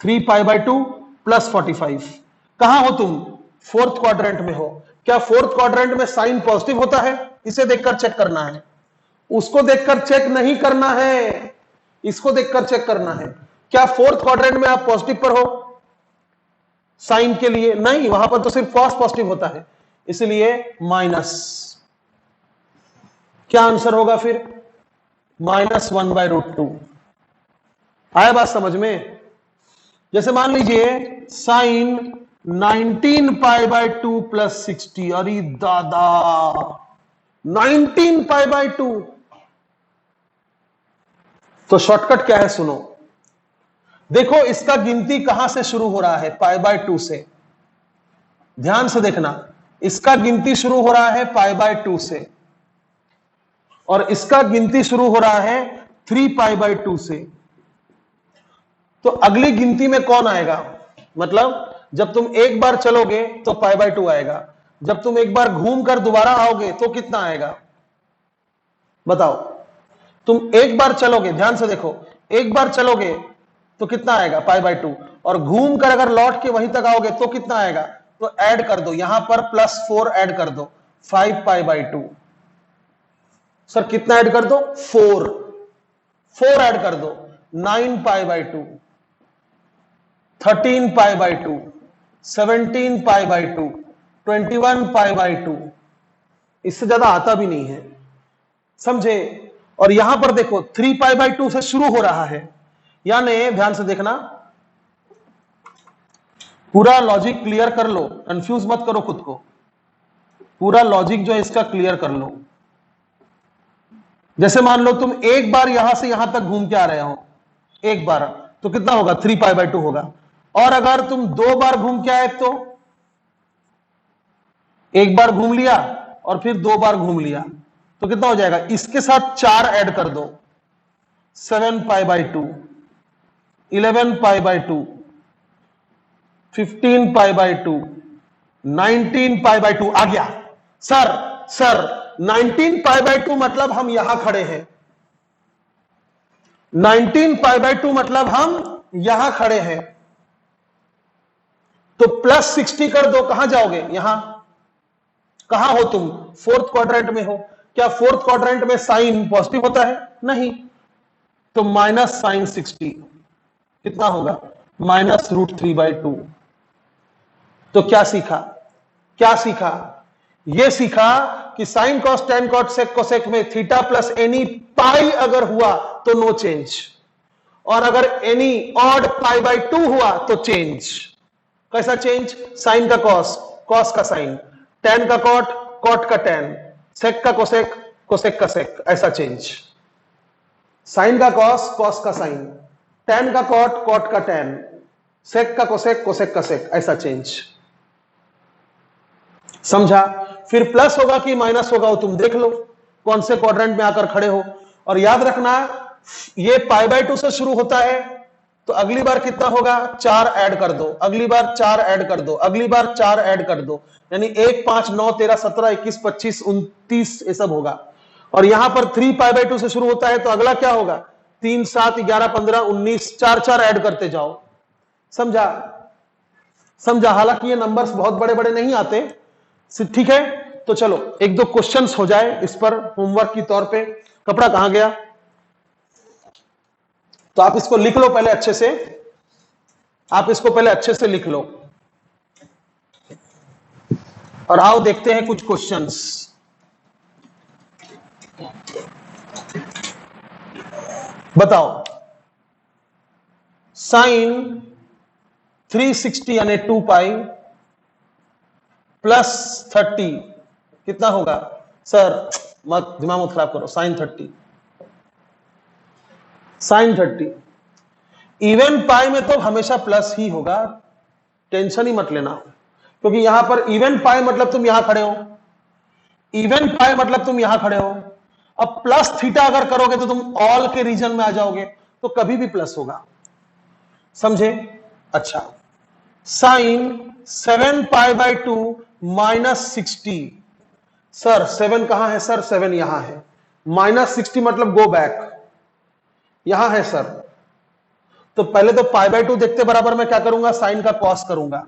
Speaker 1: 3 पाई बाय 2 प्लस 45। कहां हो तुम, फोर्थ क्वाड्रेंट में हो। क्या फोर्थ क्वाड्रेंट में साइन पॉजिटिव होता है, इसे देखकर चेक करना है, उसको देखकर चेक नहीं करना है, इसको देखकर चेक करना है। क्या फोर्थ क्वाड्रेंट में आप पॉजिटिव पर हो साइन के लिए, नहीं, वहां पर तो सिर्फ कॉस पॉजिटिव होता है, इसलिए माइनस। क्या आंसर होगा फिर, -1/√2। आया बात समझ में? जैसे मान लीजिए साइन 19 पाई बाय 2 प्लस 60, अरे दादा 19 पाई बाय 2, तो शॉर्टकट क्या है सुनो, देखो इसका गिनती कहां से शुरू हो रहा है, पाई बाय 2 से। ध्यान से देखना, इसका गिनती शुरू हो रहा है पाई बाय 2 से, और इसका गिनती शुरू हो रहा है 3 पाई बाय 2 से। तो अगली गिनती में कौन आएगा, मतलब जब तुम एक बार चलोगे तो पाई बाय 2 आएगा, जब तुम एक बार घूम कर दोबारा आओगे तो कितना आएगा, बताओ। तुम एक बार चलोगे, ध्यान से देखो, एक बार चलोगे तो कितना आएगा, पाई बाय 2, और घूम कर अगर लौट के वहीं तक आओगे तो कितना आएगा, तो ऐड कर दो, यहां पर +4 ऐड कर दो, 5 पाई बाय 2। सर कितना ऐड कर दो, 4 ऐड कर दो, 9 pi by 2, 13 pi by 2, 17 pi by 2, 21 pi by 2, इससे ज्यादा आता भी नहीं है, समझे। और यहां पर देखो 3 पाई बाई 2 से शुरू हो रहा है, यानी ध्यान से देखना, पूरा लॉजिक क्लियर कर लो, कंफ्यूज मत करो खुद को, पूरा लॉजिक जो है इसका क्लियर कर लो। जैसे मान लो तुम एक बार यहां से यहां तक घूम के आ रहे हो, एक बार तो कितना होगा 3 पाई बाई 2 होगा, और अगर तुम 2 बार घूम के आए तो एक बार घूम लिया और फिर 2 बार घूम लिया तो कितना हो जाएगा, इसके साथ 4 ऐड कर दो, 7 pi by 2, 11 pi by 2, 15 pi by 2, 19 pi by 2 आ गया। सर 19 पाई बाई 2 मतलब हम यहां खड़े हैं, 19 पाई बाई 2 मतलब हम यहां खड़े हैं, तो प्लस 60 कर दो, कहां जाओगे, यहां। कहां हो तुम, फोर्थ क्वाड्रेंट में हो, क्या फोर्थ क्वाड्रेंट में साइन पॉजिटिव होता है, नहीं, तो माइनस साइन 60 कितना होगा, -√3/2। तो क्या सीखा, यह सीखा कि sine cos tan cot sec cosec में थीटा प्लस एनी पाई अगर हुआ तो नो चेंज, और अगर एनी ऑड पाई बाई 2 हुआ तो चेंज। कैसा चेंज, साइन का कॉस, कॉस का साइन, टेन का कॉट, कॉट का टेन, सेक का कोसेक, कोसेक का सेक, ऐसा चेंज। साइन का कॉस, कॉस का साइन, टेन का कॉट, कॉट का टेन, सेक का कोसेक, कोसेक का सेक, ऐसा चेंज, समझा। फिर प्लस होगा कि माइनस होगा वो तुम देख लो, कौन से क्वाड्रेंट में आकर खड़े हो। और याद रखना ये पाई बाई 2 से शुरू होता है, तो अगली बार कितना होगा, 4 ऐड कर दो, अगली बार 4 ऐड कर दो, अगली बार 4 ऐड कर दो, यानी 1 5 9 13 17 21 25 29 ये सब होगा। और यहां पर 3 पाई बाई 2 से शुरू होता है, तो अगला क्या होगा, 3 7 11 15 19, 4 4 ऐड करते जाओ, समझा। हालांकि ये नंबर्स बहुत बड़े बड़े नहीं आते, ठीक है। तो चलो एक दो क्वेश्चंस हो जाए इस पर होमवर्क की तौर पे। कपड़ा कहां गया, तो आप इसको लिख लो पहले अच्छे से, आप इसको पहले अच्छे से लिख लो, और आओ देखते हैं कुछ क्वेश्चंस। बताओ, साइन 360 यानी 2 पाई प्लस 30 कितना होगा, सर मत दिमाग मत खराब करो, साइन 30 इवन पाई में तो हमेशा प्लस ही होगा, टेंशन ही मत लेना, क्योंकि यहां पर इवन पाई मतलब तुम यहां खड़े हो, इवन पाई मतलब तुम यहां खड़े हो। अब प्लस थीटा अगर करोगे तो तुम ऑल के रीजन में आ जाओगे, तो कभी भी प्लस होगा, समझे। अच्छा, साइन 7 पाई बाई 2 -60, सर 7 कहां है, सर 7 यहां है, -60 मतलब गो बैक, यहां है सर। तो पहले तो पाई बाई 2 देखते बराबर में क्या करूंगा, साइन का कॉस करूंगा,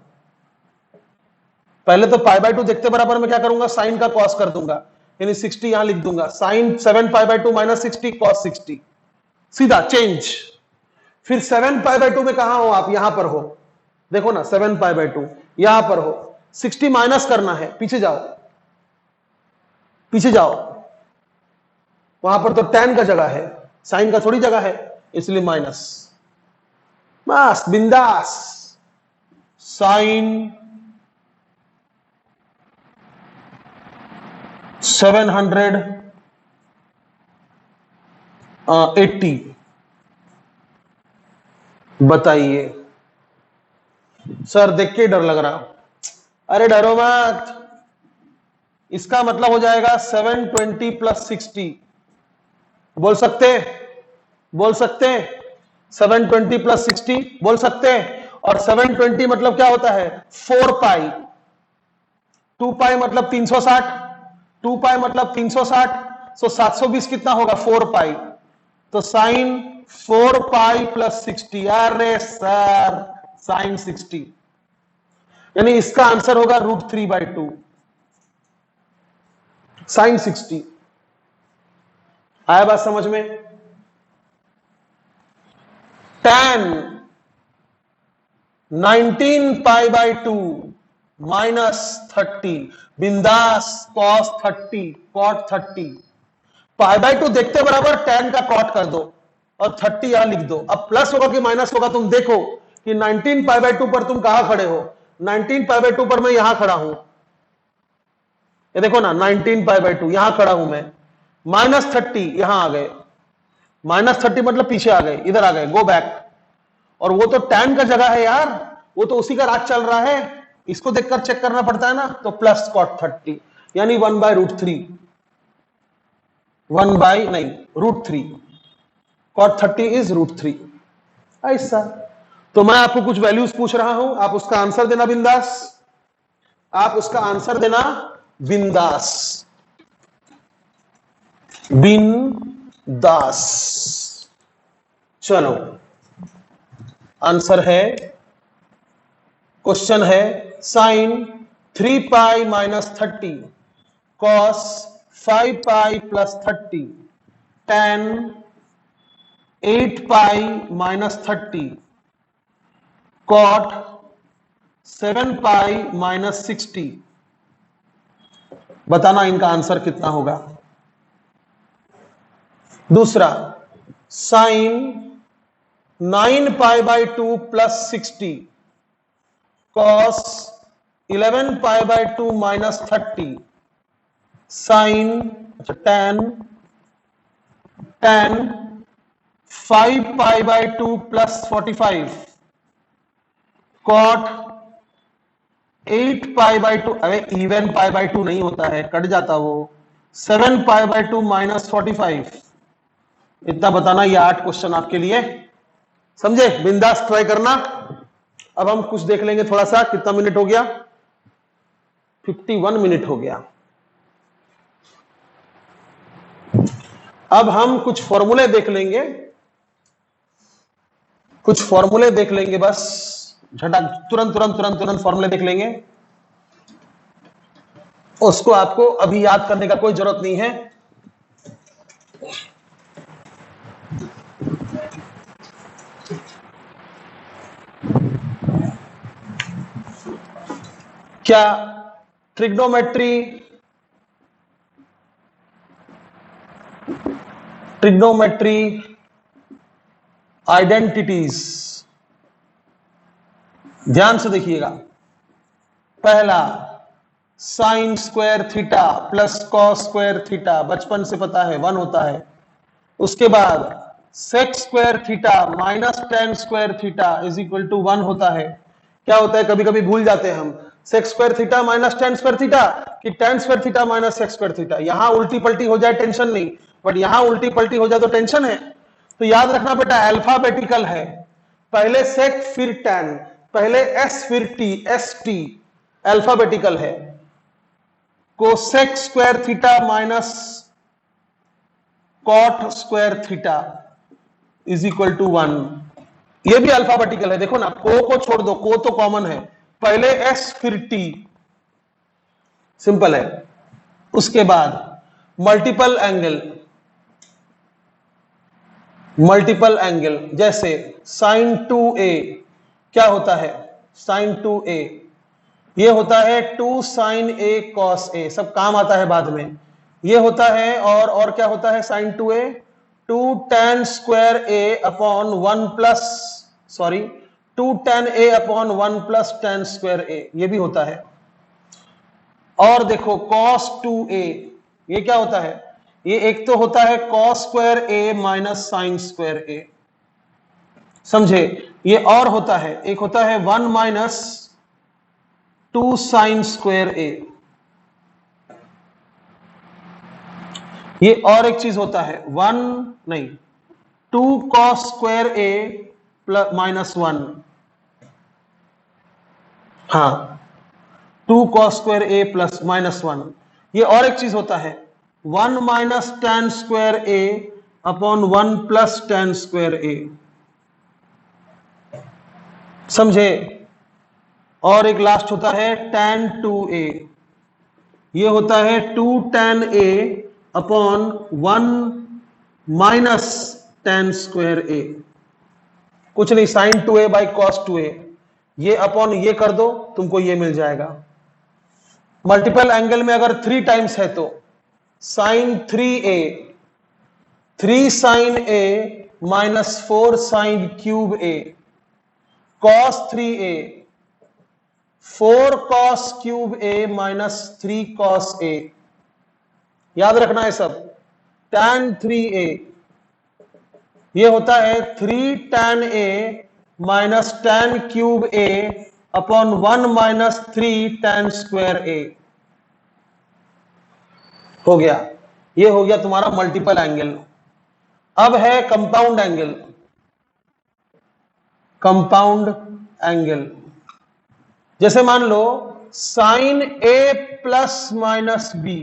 Speaker 1: पहले तो पाई बाई 2 देखते बराबर में क्या करूंगा, साइन का कॉस कर दूंगा, यानी 60 यहां लिख दूंगा, साइन 7 पाई बाई 2 -60 कॉस 60, सीधा चेंज। फिर 7 पाई बाई 2 में कहां हो आप, यहां पर हो, देखो ना 7 पाई बाई 2 यहां पर हो, 60 माइनस करना है, पीछे जाओ, वहां पर तो tan का जगह है, साइन का थोड़ी जगह है, इसलिए माइनस, बस बिंदास। साइन 780 बताइए, सर देख के डर लग रहा, अरे डरो मत, इसका मतलब हो जाएगा 720 प्लस 60, बोल सकते 720 प्लस 60 बोल सकते हैं। और 720 मतलब क्या होता है, 4 पाई, 2 पाई मतलब 360, 2 पाई मतलब 360, सो 720 कितना होगा, 4 पाई, तो साइन 4 पाई प्लस 60, अरे सर साइन 60, यानी इसका आंसर होगा √3/2 साइन 60। आया बात समझ में। tan 19 पाई बाई 2 -30 बिंदास, cos 30 cot 30, पाई बाय 2 देखते बराबर tan का cot कर दो और 30 यहां लिख दो। अब प्लस होगा कि माइनस होगा तुम देखो कि 19 पाई बाय 2 पर तुम कहां खड़े हो। 19 पाई बाय 2 पर मैं यहां खड़ा हूं, ये देखो ना 19 पाई बाय 2 यहां खड़ा हूं मैं, -30 यहां आ गए, -30 मतलब पीछे आ गए, इधर आ गए, गो बैक। और वो तो tan का जगह है यार, वो तो उसी का राज चल रहा है, इसको देखकर चेक करना पड़ता है ना। तो प्लस cot 30 यानी 1/√3, 1/√3, cot 30 इज √3। ऐसा तो मैं आपको कुछ वैल्यूज पूछ रहा हूं, आप उसका आंसर देना बिंदास, आप उसका आंसर देना बिंदास, बिंदास। चलो आंसर है, क्वेश्चन है sine 3 pi -30 cos 5 pi +30 tan 8 pi -30 cot 7 pi -60। बताना इनका आंसर कितना होगा। दूसरा sine 9 pi by 2 +60 cos 11 pi by 2 -30 sine tan 5 pi by 2 +45 cot 8 pi by 2, अरे इवन पाई बाय 2 नहीं होता है, कट जाता वो, 7 पाई बाय 2 -45। इतना बताना, ये 8 क्वेश्चन आपके लिए, समझे, बिंदास ट्राई करना। अब हम कुछ देख लेंगे थोड़ा सा, कितना मिनट हो गया, 51 मिनट हो गया। अब हम कुछ फॉर्मूले देख लेंगे, कुछ फॉर्मूले देख लेंगे, बस झटक तुरंत तुरंत तुरंत तुरंत फॉर्मूले देख लेंगे। उसको आपको अभी याद करने का कोई जरूरत नहीं है। क्या ट्रिग्नोमेट्री आइडेंटिटीज, ध्यान से देखिएगा। पहला sine square theta plus cos square theta, बचपन से पता है 1 होता है। उसके बाद sec square theta minus ten square theta is equal to 1 होता है। क्या होता है, कभी कभी भूल जाते हैं हम, sec square theta minus ten square theta कि ten square theta minus sec square theta. यहां उल्टी पलटी हो जाए टेंशन नहीं, बट यहां उल्टी पलटी हो जाए तो टेंशन है। तो याद रखना बेटा, अल्फाबेटिकल है, पहले सेक फिर टेन, पहले एस फिर टी, एस टी अल्फाबेटिकल है। Cosec square theta minus cot square theta is equal to 1, ये भी अल्फाबेटिकल है। देखो ना, को छोड़ दो, को तो कॉमन है, पहले एस फिर टी, सिंपल है। उसके बाद मल्टीपल एंगल, मल्टीपल एंगल जैसे साइन 2a क्या होता है, साइन 2a ये होता है 2 साइन a cos a, सब काम आता है बाद में, ये होता है। और क्या होता है sine 2a, 2 tan square a upon 1 plus, sorry 2 tan a upon 1 plus tan square a, ये भी होता है। और देखो cos 2a ये क्या होता है, ये एक तो होता है cos square a minus sine square a, समझे। ये और होता है, एक होता है 1 माइनस 2 साइन स्क्वायर a, ये और एक चीज होता है 2 cos square a plus minus 1, हाँ 2 cos square a plus minus 1। ये और एक चीज होता है 1 minus tan square a upon 1 plus tan square a, समझे। और एक लास्ट होता है tan 2a, ये होता है 2 tan a upon 1 minus tan square a, कुछ नहीं, sign 2a by cos 2a। ये अपॉन ये कर दो, तुमको ये मिल जाएगा। मल्टीपल एंगल में अगर 3 टाइम्स है तो sine 3a, 3 sine a minus 4 sine cube a, cos 3a, 4 cos cube a minus 3 cos a। याद रखना है सब। tan 3a ये होता है 3 tan a minus tan cube a upon 1 minus 3 tan square a। हो गया, ये हो गया तुम्हारा मल्टीपल एंगल। अब है कंपाउंड एंगल। कंपाउंड एंगल जैसे मान लो sine a plus minus B,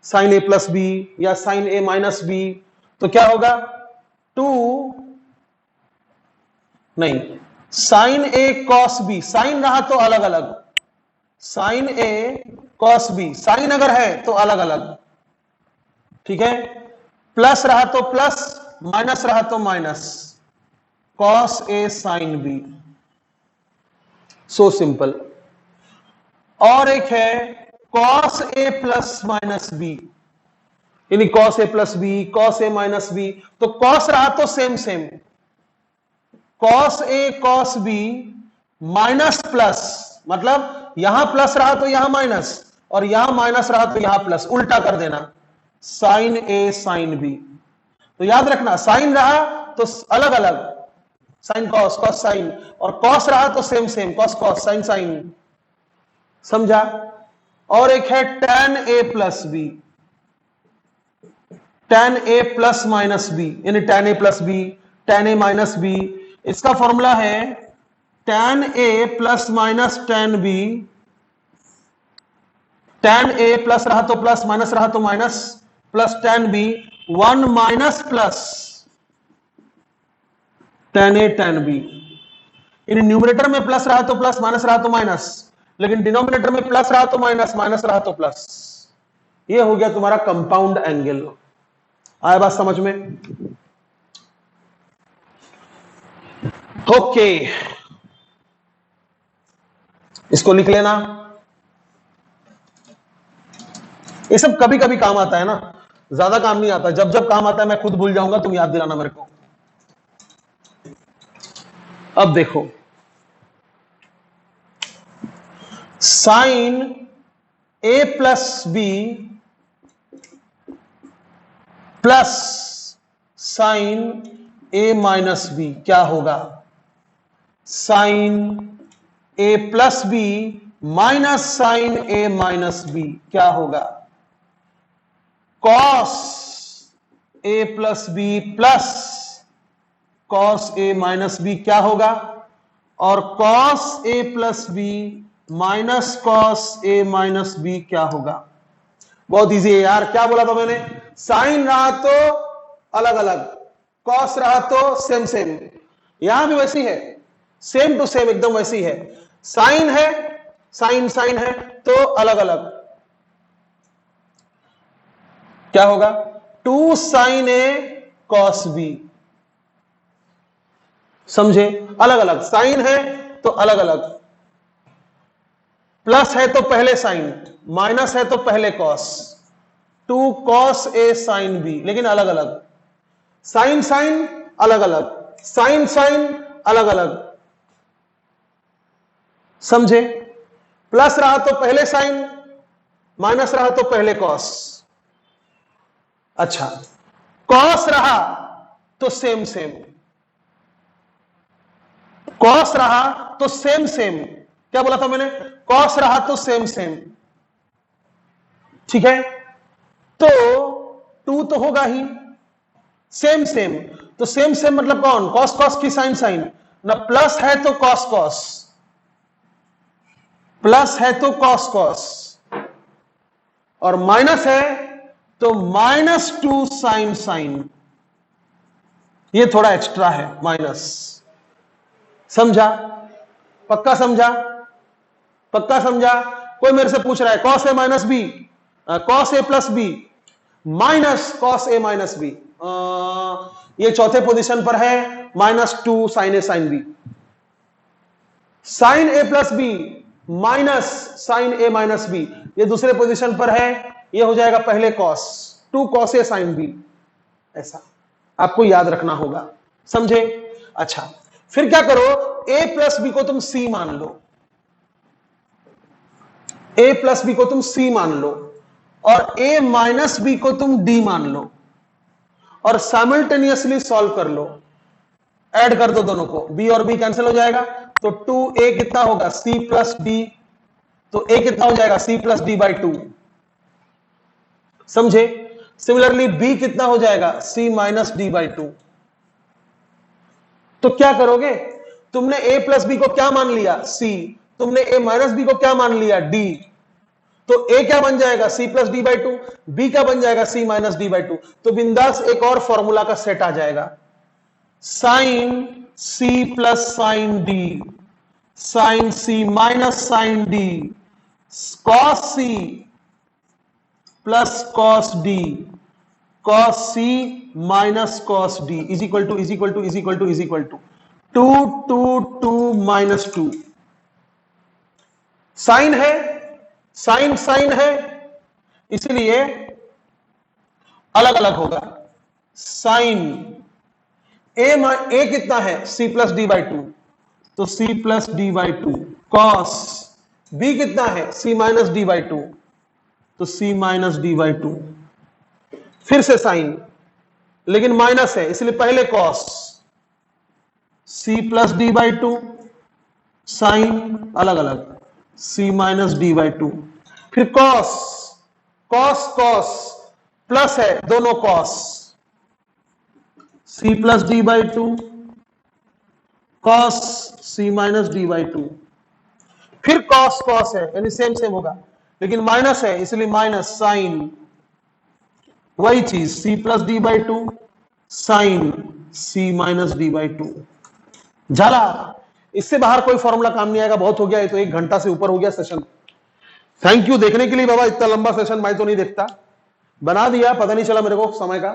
Speaker 1: sine a plus B या साइन a माइनस बी, तो क्या होगा 2 नहीं, sine a cos B, sine रहा तो अलग अलग, sine a cos B, sine अगर है तो अलग अलग, ठीक है। प्लस रहा तो प्लस, माइनस रहा तो minus, cos A sine B. So simple. और एक है cos A plus minus b, यानी cos A plus B, cos A minus B, तो कॉस रहा तो same same, cos A cos B minus plus, मतलब यहां प्लस रहा तो यहां माइनस, और यहां माइनस रहा तो यहां प्लस, उल्टा कर देना, साइन ए साइन बी। तो याद रखना साइन रहा तो अलग अलग, साइन कॉस, कॉस साइन, और कॉस रहा तो same same, cos cos sine sine. समझा। और एक है tan a plus b, tan a plus minus b, यानी tan a plus b, tan a minus b. इसका फॉर्मूला है tan a plus minus tan b, tan a प्लस रहा तो प्लस, माइनस रहा तो minus, plus tan b, 1 minus plus tan a tan b। In numerator में plus रहा तो प्लस, माइनस रहा तो माइनस, लेकिन डिनोमिनेटर में प्लस रहा तो माइनस, माइनस रहा तो प्लस। ये हो गया तुम्हारा कंपाउंड एंगल। आया बात समझ में? ओके, इसको लिख लेना। ये सब कभी कभी काम आता है ना, ज्यादा काम नहीं आता। जब जब काम आता है मैं खुद भूल जाऊंगा, तुम याद दिलाना मेरे को। अब देखो, साइन ए प्लस बी प्लस साइन ए माइनस बी क्या होगा? साइन ए प्लस बी माइनस साइन ए माइनस बी क्या होगा? Cos A plus B plus cos A minus B क्या होगा? और cos A plus B minus cos A minus B क्या होगा? बहुत इजी है यार। क्या बोला था मैंने? साइन रहा तो अलग अलग, कॉस रहा तो सेम सेम। यहां भी वैसी है, सेम टू सेम एकदम वैसी है। साइन है, साइन साइन है तो अलग अलग क्या होगा? 2 साइन ए कॉस बी। समझे? अलग अलग साइन है तो अलग अलग, प्लस है तो पहले साइन, माइनस है तो पहले cos. 2 cos A sine B, लेकिन अलग अलग। साइन साइन अलग अलग, साइन साइन अलग अलग। समझे? प्लस रहा तो पहले साइन, माइनस रहा तो पहले कॉस। अच्छा, कॉस रहा तो सेम सेम, कॉस रहा तो सेम सेम। क्या बोला था मैंने? कॉस रहा तो सेम सेम, ठीक है। तो 2 तो होगा ही, सेम सेम, तो सेम सेम मतलब कौन? कॉस कॉस की साइन साइन ना। प्लस है तो कॉस कॉस, प्लस है तो कॉस कॉस, और माइनस है तो -2 साइन साइन। ये थोड़ा एक्स्ट्रा है माइनस। समझा? पक्का समझा? पक्का समझा? कोई मेरे से पूछ रहा है cos A minus B, cos A plus B minus cos A minus B, ये चौथे पोजीशन पर है, -2 साइन ए साइन बी। साइन ए प्लस बी माइनस साइन ए माइनस बी, ये दूसरे पोजीशन पर है, ये हो जाएगा पहले cos, 2 cos A sine B, ऐसा आपको याद रखना होगा, समझे। अच्छा फिर क्या करो, a प्लस बी को तुम c मान लो, a प्लस बी को तुम c मान लो, और a माइनस बी को तुम d मान लो, और साइमल्टेनियसली सॉल्व कर लो, ऐड कर दो दोनों को, b और b कैंसिल हो जाएगा, तो 2a कितना होगा c प्लस d, तो a कितना हो जाएगा c प्लस d बाई 2, समझे। सिमिलरली b कितना हो जाएगा c माइनस d बाई 2। तो क्या करोगे, तुमने a प्लस बी को क्या मान लिया c, तुमने a माइनस बी को क्या मान लिया d, तो a क्या बन जाएगा c plus d by 2, b क्या बन जाएगा c माइनस डी बाई 2। तो बिंदास एक और फॉर्मूला का सेट आ जाएगा, sine c plus sine d, sine c minus sine d, cos c plus cos d, cos c minus cos d is equal to 2 2 2 minus 2। Sine है, sine sine है, इसलिए अलग अलग होगा। साइन ए कितना है c प्लस डी बाई 2, तो c plus d by 2, cos b कितना है c माइनस डी बाई 2, तो c माइनस डी बाई 2, फिर से साइन, लेकिन माइनस है इसलिए पहले cos, c plus d by 2, sine अलग अलग c माइनस डी बाई 2, फिर कॉस, कॉस कॉस प्लस है दोनों cos, c plus d by 2, cos c minus d by 2, फिर कॉस कॉस है यानी सेम सेम होगा, लेकिन माइनस है इसलिए माइनस साइन, वही चीज c plus d by 2, sine c minus d by 2। झाला, इससे बाहर कोई फॉर्मूला काम नहीं आएगा, बहुत हो गया, ये तो 1 घंटा से ऊपर हो गया सेशन। थैंक यू देखने के लिए बाबा, इतना लंबा सेशन मैं तो नहीं देखता, बना दिया, पता नहीं चला मेरे को समय का।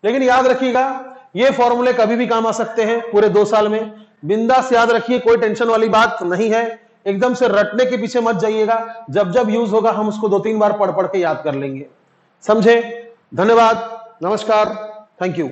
Speaker 1: लेकिन याद रखिएगा ये फॉर्मूले कभी भी काम आ सकते हैं पूरे 2 साल में, बिंदास याद रखिए, कोई टेंशन वाली बात नहीं है, एकदम से रटने के पीछे मत जाइएगा, जब जब यूज होगा हम उसको 2-3 बार पढ़ पढ़ के याद कर लेंगे, समझे। धन्यवाद, नमस्कार, थैंक यू।